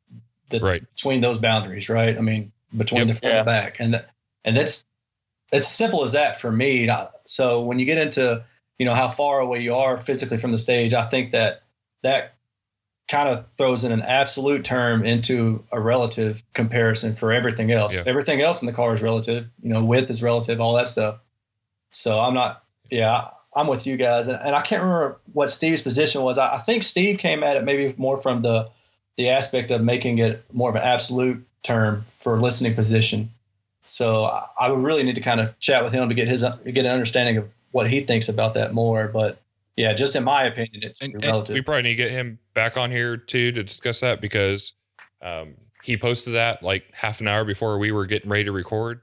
between those boundaries, right? I mean, between the front and back. And that's simple as that for me. So when you get into, how far away you are physically from the stage, I think that kind of throws in an absolute term into a relative comparison for everything else. Yeah. Everything else in the car is relative, width is relative, all that stuff. So I'm with you guys. And I can't remember what Steve's position was. I think Steve came at it maybe more from the aspect of making it more of an absolute term for listening position. So I would really need to kind of chat with him to get an understanding of what he thinks about that more. But yeah, just in my opinion, it's relative. We probably need to get him back on here too to discuss that, because he posted that like half an hour before we were getting ready to record.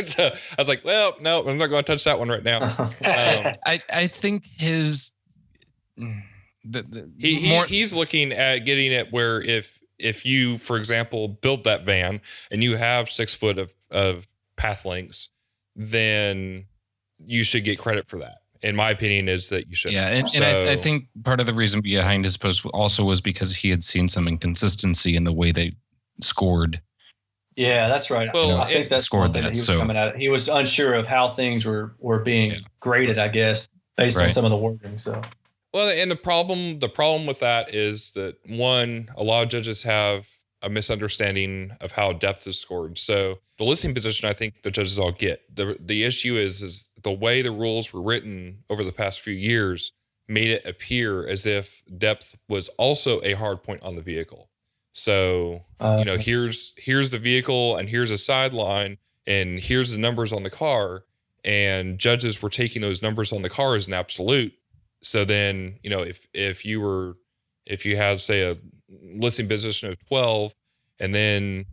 So I was like, well, no, I'm not going to touch that one right now. I think his he's looking at getting it where if you, for example, build that van and you have 6 foot of path lengths, then you should get credit for that. In my opinion, is that you should. Yeah, and I think part of the reason behind his post also was because he had seen some inconsistency in the way they scored. Yeah, that's right. Well, I think that's one thing that he was coming at it. He was unsure of how things were being graded, I guess, based on some of the wording. So, well, and the problem with that is that, one, a lot of judges have a misunderstanding of how depth is scored. So the listening position, I think the judges all get. The issue is the way the rules were written over the past few years made it appear as if depth was also a hard point on the vehicle. So, here's the vehicle and here's a sideline and here's the numbers on the car, and judges were taking those numbers on the car as an absolute. So then, if you had, say, a listening position of 12, and then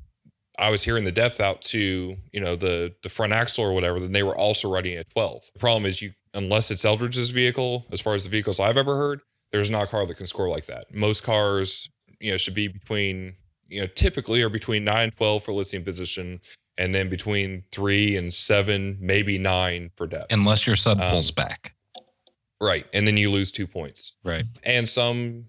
I was hearing the depth out to, the front axle or whatever, then they were also writing at 12. The problem is unless it's Eldridge's vehicle, as far as the vehicles I've ever heard, there's not a car that can score like that. Most cars, should be between, typically are between 9 and 12 for listening position, and then between 3 and 7, maybe 9 for depth. Unless your sub pulls back. Right. And then you lose 2 points. Right. And some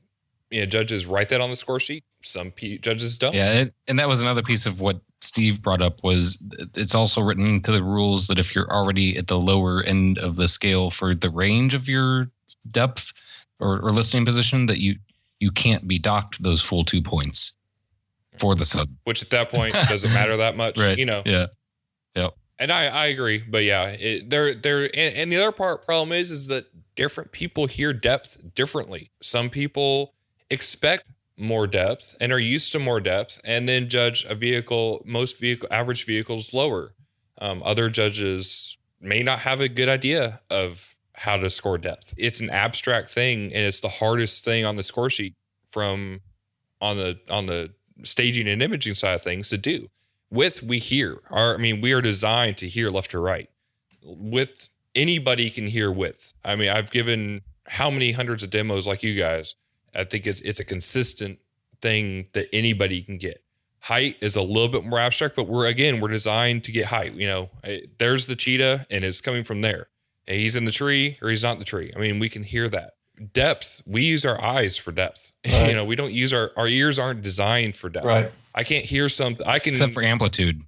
judges write that on the score sheet. Some judges don't. Yeah. And that was another piece of what Steve brought up, was it's also written into the rules that if you're already at the lower end of the scale for the range of your depth or listening position, that you can't be docked those full 2 points for the sub. Which at that point doesn't matter that much, right. Yeah. Yep. And I agree, but yeah, and the other problem is that different people hear depth differently. Some people expect more depth and are used to more depth, and then judge average vehicles lower. Other judges may not have a good idea of how to score depth. It's an abstract thing, and it's the hardest thing on the score sheet on the staging and imaging side of things to do. Width, we are designed to hear left to right. Width, anybody can hear width. I mean, I've given how many hundreds of demos like you guys. I think it's a consistent thing that anybody can get. Height is a little bit more abstract, but we're designed to get height. There's the cheetah and it's coming from there. And he's in the tree or he's not in the tree. I mean, we can hear that. Depth, we use our eyes for depth. Right. We don't use our ears aren't designed for depth. Right. I can't hear something. I can, except for amplitude.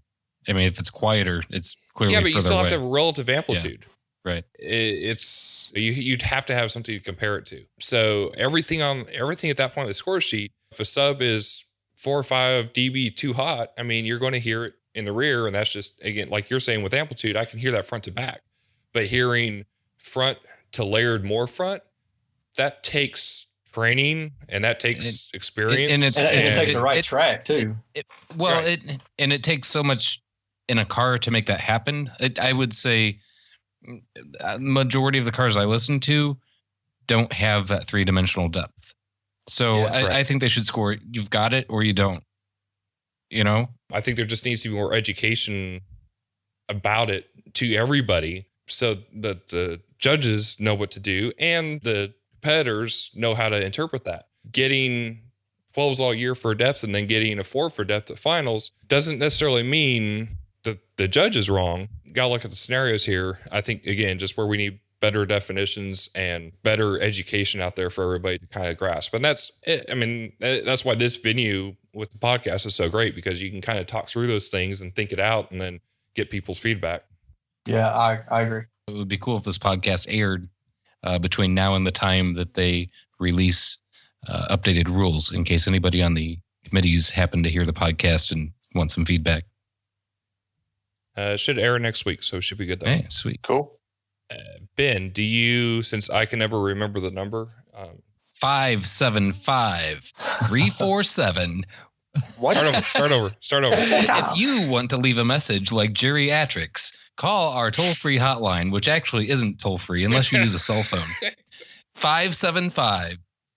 I mean, if it's quieter, it's clearly but you still have to have away. relative amplitude. Yeah. Right. It's you'd have to have something to compare it to. So everything at that point on the score sheet, if a sub is 4 or 5 dB too hot, I mean, you're going to hear it in the rear, and that's just, again, like you're saying with amplitude, I can hear that front to back. But hearing front to layered more front, that takes training and that takes experience. And it takes the right track too. It takes so much in a car to make that happen. I would say majority of the cars I listen to don't have that 3-dimensional depth. So I think they should score. You've got it or you don't. I think there just needs to be more education about it to everybody so that the judges know what to do and the competitors know how to interpret that. Getting 12s all year for depth and then getting a 4 for depth at finals doesn't necessarily mean that the judge is wrong. Gotta look at the scenarios here. I think, again, just where we need better definitions and better education out there for everybody to kind of grasp. And that's it. I mean, that's why this venue with the podcast is so great, because you can kind of talk through those things and think it out and then get people's feedback. Yeah, I agree. It would be cool if this podcast aired between now and the time that they release updated rules, in case anybody on the committees happen to hear the podcast and want some feedback. Should air next week, so it should be good though. Hey, sweet. Cool. Ben, do you, since I can never remember the number, 575-347. What? Start over. If you want to leave a message like geriatrics, call our toll-free hotline, which actually isn't toll-free unless you use a cell phone.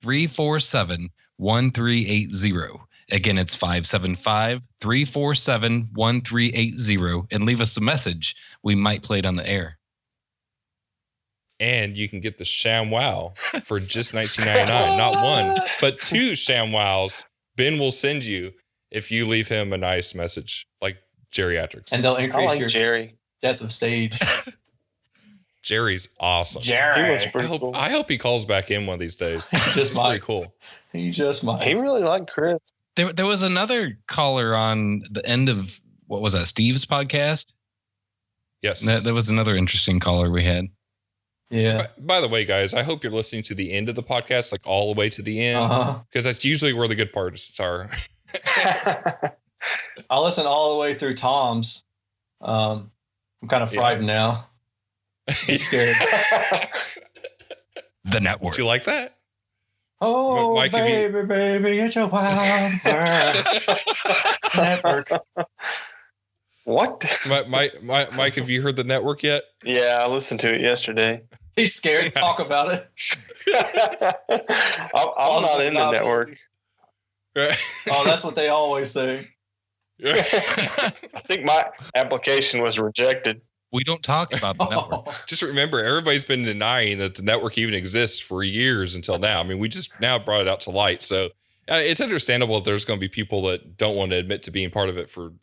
575-347-1380. Again, it's 575-347-1380, and leave us a message. We might play it on the air. And you can get the ShamWow for just $19.99. Not one, but 2 ShamWows Ben will send you if you leave him a nice message like geriatrics. And they'll increase your Jerry. depth of stage. Jerry's awesome. Jerry. I hope he calls back in one of these days. He just might. Pretty cool. He just might. He really liked Chris. There was another caller on the end of, what was that, Steve's podcast? Yes. That was another interesting caller we had. Yeah. By the way, guys, I hope you're listening to the end of the podcast, like all the way to the end, because that's usually where the good parts are. I listened all the way through Tom's. I'm kind of frightened now. He's scared. The network. Do you like that? Oh, Mike, baby, it's a wild world. Network. What? Mike, have you heard the network yet? Yeah, I listened to it yesterday. He's scared to talk about it. I'm not in the network. Oh, that's what they always say. I think my application was rejected. We don't talk about the network. Just remember, everybody's been denying that the network even exists for years until now. I mean, we just now brought it out to light. So it's understandable that there's going to be people that don't want to admit to being part of it for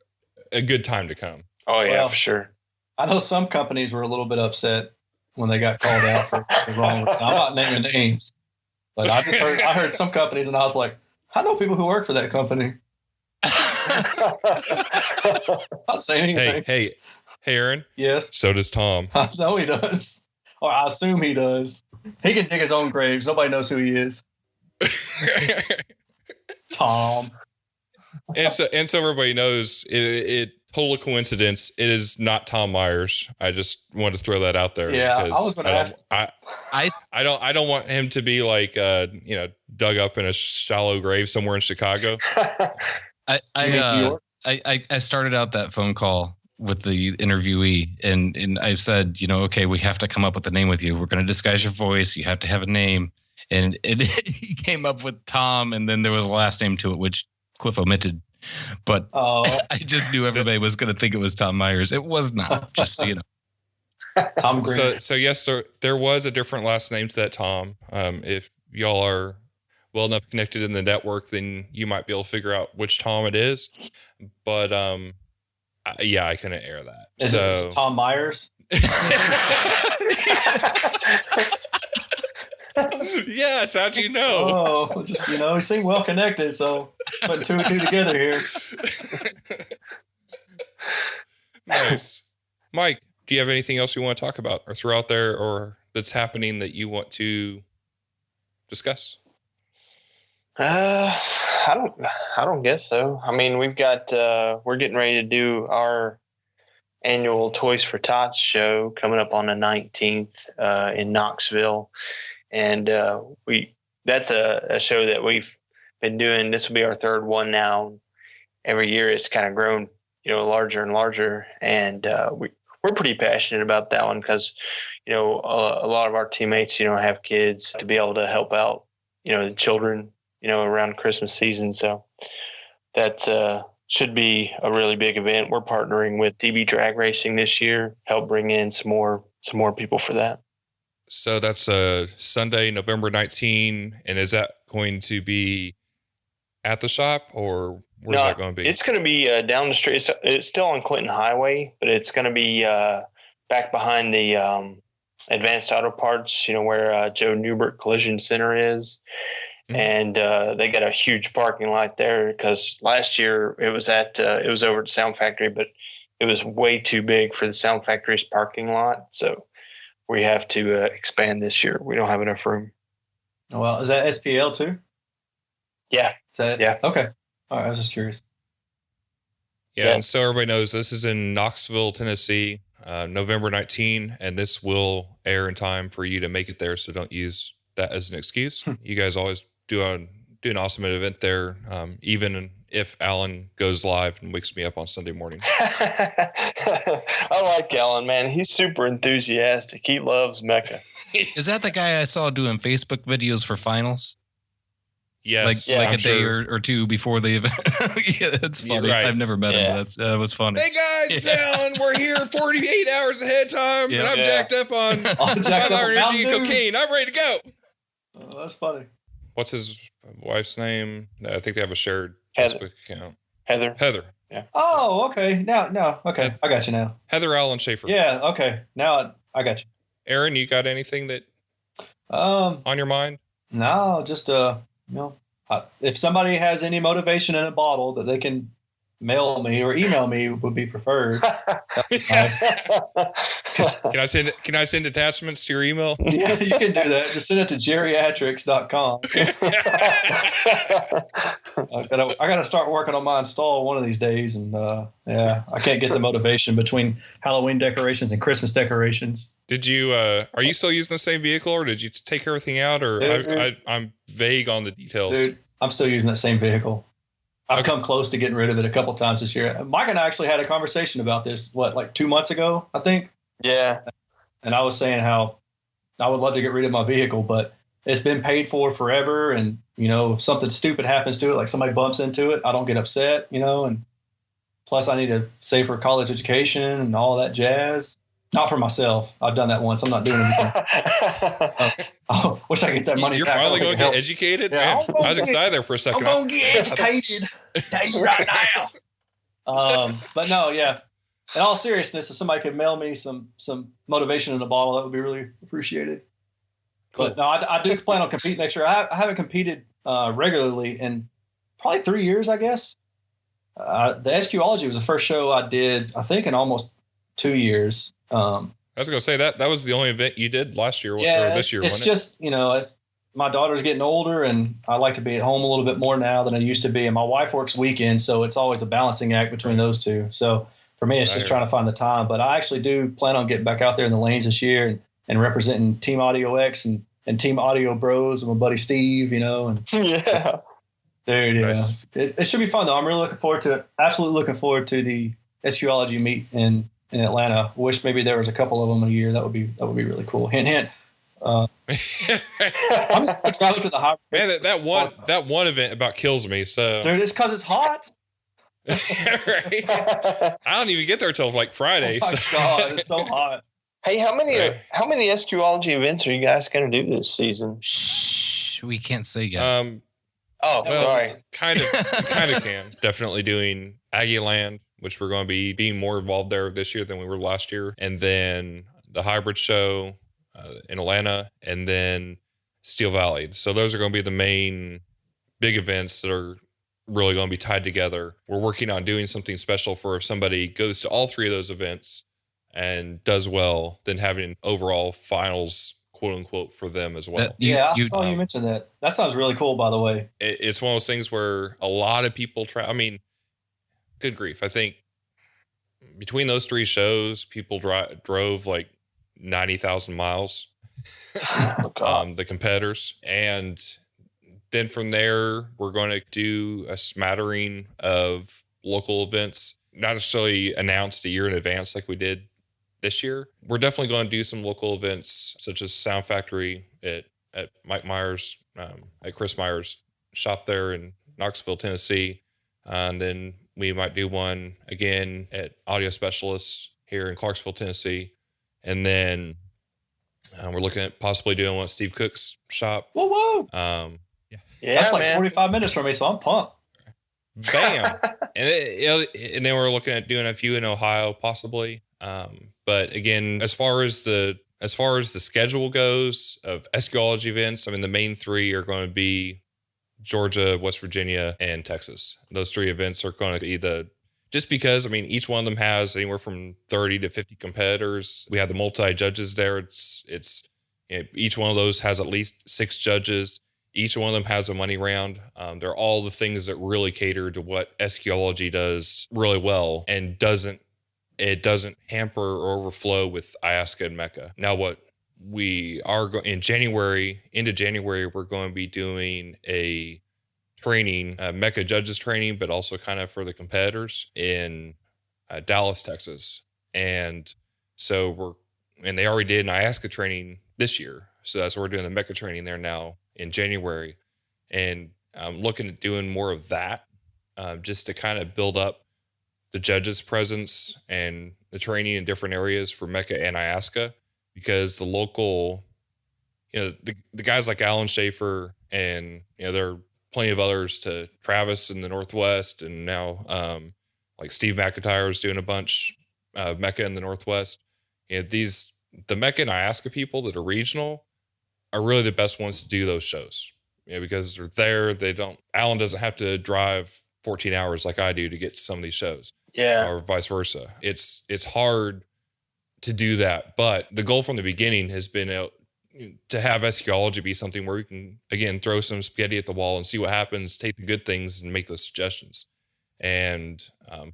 a good time to come. Oh, yeah, for sure. I know some companies were a little bit upset when they got called out for the wrong reason. I'm not naming names, but I heard some companies and I was like, I know people who work for that company. Not saying anything. Hey, Erin. Yes. So does Tom. I know he does. Or I assume he does. He can dig his own graves. Nobody knows who he is. It's Tom. And so everybody knows it total coincidence. It is not Tom Myers. I just wanted to throw that out there. Yeah, I was going to ask. I don't want him to be like dug up in a shallow grave somewhere in Chicago. I started out that phone call with the interviewee and I said, okay, we have to come up with a name with you. We're going to disguise your voice. You have to have a name. And he came up with Tom, and then there was a last name to it, which Klif omitted. But I just knew everybody was going to think it was Tom Myers. It was not, just so you know. Tom Green. So yes, there was a different last name to that Tom. If y'all are well enough connected in the network, then you might be able to figure out which Tom it is. But I couldn't air that. Is it Tom Myers? Yes, how'd you know? Oh, just he seemed well connected, so putting 2 and 2 together here. Nice. Mike, do you have anything else you want to talk about or throw out there or that's happening that you want to discuss? I don't guess so. I mean, we've got we're getting ready to do our annual Toys for Tots show coming up on the 19th in Knoxville, and that's a show that we've been doing. This will be our 3rd one now. Every year it's kind of grown, larger and larger, and we're pretty passionate about that one because a lot of our teammates have kids, to be able to help out the children around Christmas season. So that should be a really big event. We're partnering with DB Drag Racing this year, help bring in some more people for that. So that's Sunday, November 19, and is that going to be at the shop or where's that going to be? It's going to be down the street. It's still on Clinton Highway, but it's going to be back behind the Advanced Auto Parts, where Joe Newbert Collision Center is. Mm-hmm. And they got a huge parking lot there because last year it was over at Sound Factory, but it was way too big for the Sound Factory's parking lot. So we have to expand this year. We don't have enough room. Well, is that SPL too? Yeah. Is that it? Yeah. Okay. All right. I was just curious. Yeah. And so everybody knows this is in Knoxville, Tennessee, November 19, and this will air in time for you to make it there. So don't use that as an excuse. You guys always do an awesome event there, even if Alan goes live and wakes me up on Sunday morning. I like Alan, man. He's super enthusiastic. He loves Mecca. Is that the guy I saw doing Facebook videos for finals? Yes. Like a day or two before the event. Yeah, that's funny. Right. I've never met him. That was funny. Hey guys, Alan, we're here 48 hours ahead of time, and I'm jacked up on energy and cocaine. I'm ready to go. Oh, that's funny. What's his wife's name? I think they have a shared Facebook account. Heather. Yeah. Oh, okay. No. Okay. I got you now. Heather Allen Schaefer. Yeah. Okay. Now I got you. Erin, you got anything that on your mind? No, just if somebody has any motivation in a bottle that they can mail me or email me would be preferred. Nice. Can I send attachments to your email? Yeah, you can do that. Just send it to geriatrics.com. I gotta start working on my install one of these days, and I can't get the motivation between Halloween decorations and Christmas decorations. Did you are you still using the same vehicle, or did you take everything out, or I'm vague on the details? Dude, I'm still using that same vehicle. I've come close to getting rid of it a couple times this year. Mike and I actually had a conversation about this, like 2 months ago, I think? Yeah. And I was saying how I would love to get rid of my vehicle, but it's been paid for forever. And, if something stupid happens to it, like somebody bumps into it, I don't get upset, and plus I need to save for college education and all that jazz. Not for myself. I've done that once. I'm not doing anything. Wish I could get that money You're back. finally going to get educated? Yeah, I was excited there for a second. I'm going to get educated. Tell you right now. But no, yeah. In all seriousness, if somebody could mail me some motivation in a bottle, that would be really appreciated. Cool. But no, I do plan on competing next year. I haven't competed regularly in probably 3 years, I guess. The SQOLOGY was the first show I did, I think, in almost 2 years. I was going to say that was the only event you did last year or this year. It's just, my daughter's getting older and I like to be at home a little bit more now than I used to be. And my wife works weekends, so it's always a balancing act between those two. So for me, it's just trying to find the time. But I actually do plan on getting back out there in the lanes this year and representing Team Audio X and Team Audio Bros with my buddy Steve, And yeah. Dude, yeah. Nice. It should be fun, though. I'm really looking forward to it. Absolutely looking forward to the SQOLOGY meet in Atlanta. Wish maybe there was a couple of them a year. That would be really cool. Hint, hint. I'm just traveling to the high. Man, that one event about kills me. So, dude, it's because it's hot. Right? I don't even get there till like Friday. Oh my God, it's so hot. Hey, how many SQOLOGY events are you guys going to do this season? Shh, We can't say yet. Sorry. Kind of can. Definitely doing Aggie Land, which we're going to be being more involved there this year than we were last year. And then the hybrid show in Atlanta, and then Steel Valley. So those are going to be the main big events that are really going to be tied together. We're working on doing something special for if somebody goes to all three of those events and does well, then having overall finals, quote unquote, for them as well. I saw you mention that. That sounds really cool, by the way. It's one of those things where a lot of people try. I mean, good grief. I think between those three shows, people drove like 90,000 miles, the competitors. And then from there, we're going to do a smattering of local events, not necessarily announced a year in advance like we did this year. We're definitely going to do some local events such as Sound Factory at Mike Myers, at Chris Myers' shop there in Knoxville, Tennessee. And then we might do one again at Audio Specialists here in Clarksville, Tennessee. And then we're looking at possibly doing one at Steve Cook's shop. Whoa. That's like 45 minutes from me, so I'm pumped. Bam. And then we're looking at doing a few in Ohio, possibly. But again, as far as the schedule goes of SQOLOGY events, I mean, the main three are going to be Georgia, West Virginia, and Texas. Those three events are going to be just because, I mean, each one of them has anywhere from 30 to 50 competitors. We have the multi-judges there. It's each one of those has at least 6 judges. Each one of them has a money round. They're all the things that really cater to what SQOLOGY does really well, and it doesn't hamper or overflow with IASCA and Mecca. Now, what we are into January, we're going to be doing a training, Mecca judges training, but also kind of for the competitors in Dallas, Texas. And so they already did an IASCA training this year. So that's what we're doing, the Mecca training there now in January. And I'm looking at doing more of that just to kind of build up the judges' presence and the training in different areas for Mecca and IASCA, because the local, the guys like Alan Schaefer and, there are plenty of others, to Travis in the Northwest, and now like Steve McIntyre is doing a bunch of Mecca in the Northwest. The Mecca and IASCA people that are regional are really the best ones to do those shows, because they're there. Alan doesn't have to drive 14 hours like I do to get to some of these shows. Yeah. Or vice versa. It's hard to do that. But the goal from the beginning has been to have SQOLOGY be something where we can, again, throw some spaghetti at the wall and see what happens, take the good things and make those suggestions. And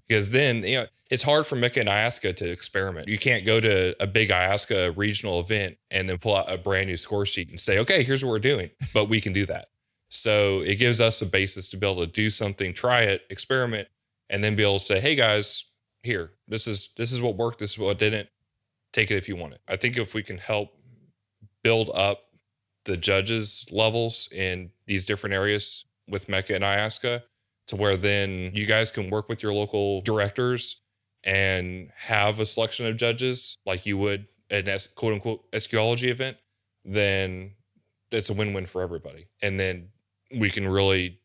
because then, it's hard for Mecca and IASCA to experiment. You can't go to a big IASCA regional event and then pull out a brand new score sheet and say, okay, here's what we're doing. But we can do that. So it gives us a basis to be able to do something, try it, experiment, and then be able to say, hey guys, here, this is what worked, this is what didn't. Take it if you want it. I think if we can help build up the judges levels in these different areas with Mecca and IASCA, to where then you guys can work with your local directors and have a selection of judges like you would at an quote unquote SQOLOGY event, then it's a win-win for everybody. And then we can really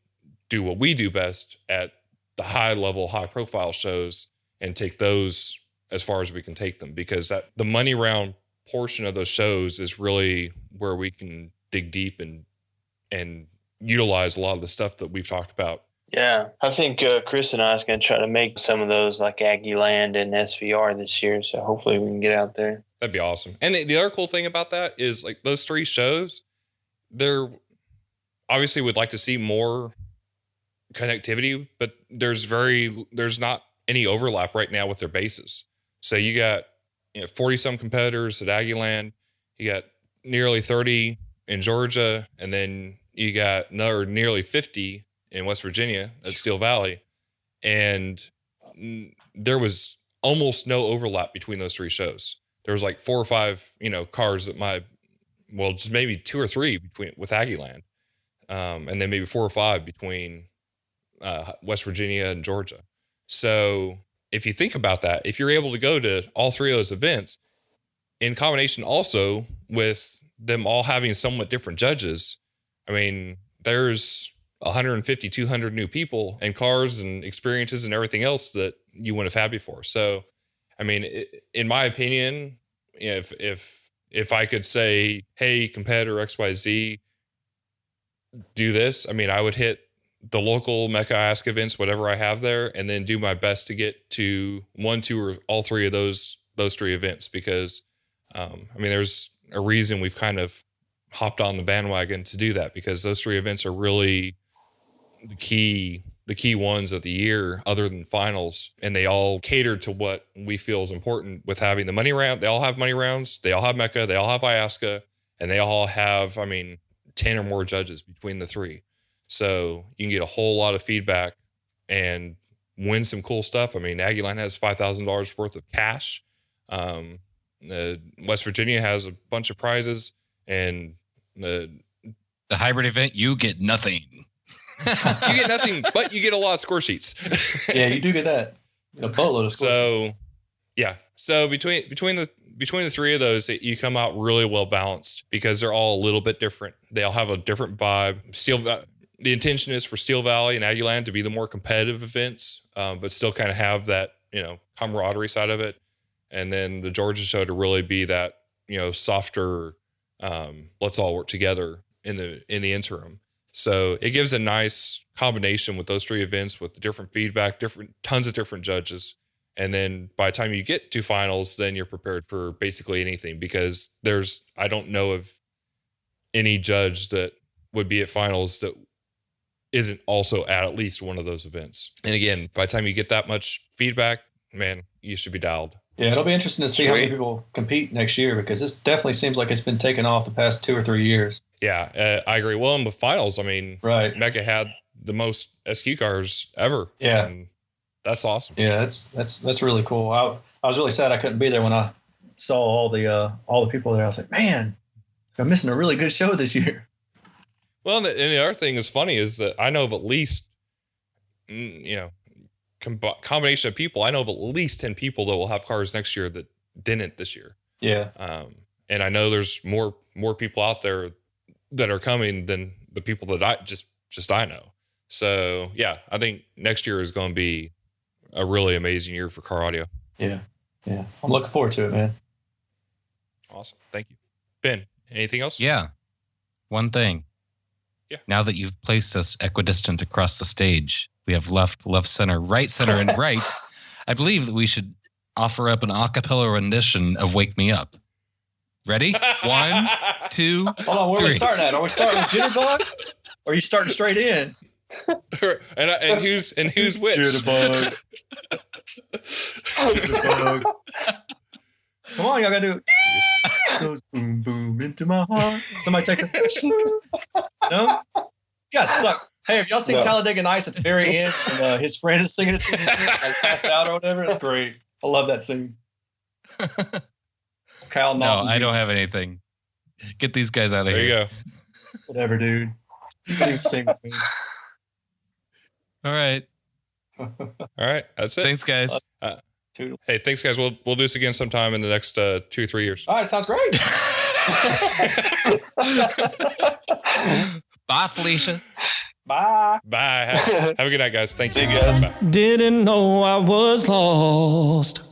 do what we do best at the high level, high profile shows and take those as far as we can take them, because the money round portion of those shows is really where we can dig deep and utilize a lot of the stuff that we've talked about. Yeah, I think Chris and I is going to try to make some of those like Aggie Land and SVR this year. So hopefully we can get out there. That'd be awesome. And the other cool thing about that is, like, those 3 shows, they're obviously would like to see more connectivity, but there's not any overlap right now with their bases. So you got 40 some competitors at Aggie Land, you got nearly 30 in Georgia, and then you got another nearly 50 in West Virginia at Steel Valley. And there was almost no overlap between those 3 shows. There was like 4 or 5, cars that just maybe 2 or 3 with Aggie Land. And then maybe 4 or 5 between West Virginia and Georgia. So if you think about that, if you're able to go to all 3 of those events, in combination also with them all having somewhat different judges, I mean, there's 150, 200 new people and cars and experiences and everything else that you wouldn't have had before. So, I mean, in my opinion, if I could say, hey, competitor XYZ, do this, I mean, I would hit the local Mecca Ask events, whatever I have there, and then do my best to get to 1, 2, or all 3 of those 3 events, because I mean, there's a reason we've kind of hopped on the bandwagon to do that, because those 3 events are really the key ones of the year, other than finals, and they all cater to what we feel is important with having the money round. They all have money rounds, they all have Mecca, they all have IASCA, and they all have, I mean, 10 or more judges between the 3. So you can get a whole lot of feedback and win some cool stuff. I mean, Aggieland has $5,000 worth of cash. West Virginia has a bunch of prizes, and the hybrid event, you get nothing. You get nothing, but you get a lot of score sheets. Yeah, you do get that. A boatload of score sheets. Yeah. So between the 3 of those, you come out really well balanced, because they're all a little bit different. They all have a different vibe. The intention is for Steel Valley and Aggieland to be the more competitive events, but still kind of have that, camaraderie side of it. And then the Georgia show to really be that, softer, let's all work together in the interim. So it gives a nice combination with those 3 events, with the different feedback, tons of different judges. And then by the time you get to finals, then you're prepared for basically anything, because I don't know of any judge that would be at finals that isn't also at least one of those events. And again, by the time you get that much feedback, man, you should be dialed. Yeah, it'll be interesting to see how many people compete next year, because this definitely seems like it's been taken off the past 2 or 3 years. Yeah, I agree. Well, in the finals, I mean, right, Mecca had the most SQ cars ever. Yeah, and that's awesome. Yeah, that's really cool. I was really sad I couldn't be there when I saw all the people there. I was like, man, I'm missing a really good show this year. Well, and the other thing is funny is that I know of at least, combination of people. I know of at least 10 people that will have cars next year that didn't this year. Yeah. And I know there's more people out there that are coming than the people that I know. So yeah, I think next year is going to be a really amazing year for car audio. Yeah. Yeah. I'm looking forward to it, man. Awesome. Thank you. Ben, anything else? Yeah. One thing. Yeah. Now that you've placed us equidistant across the stage, we have left, center, and right. I believe that we should offer up an a cappella rendition of Wake Me Up. Ready? 1, 2, Hold on, where 3. are we starting at? Are we starting with Jitterbug? Or are you starting straight in? and who's which? Jitterbug. Jitterbug. Come on, y'all gotta do it. Goes boom boom into my heart. Somebody take a no? You guys suck. Hey, have y'all seen Talladega Nights at the very end and his friend is singing it to him, like passed out or whatever? It's great. I love that scene. Cal no, I don't have anything. Get these guys out of here. There you go. Whatever, dude. You can sing with me. All right. All right. That's it. Thanks, guys. Hey, thanks, guys. We'll do this again sometime in the next 2 or 3 years. All right. Sounds great. Bye, Felicia. Bye. Bye. Have a good night, guys. Thank you. See you guys. Bye. Didn't know I was lost.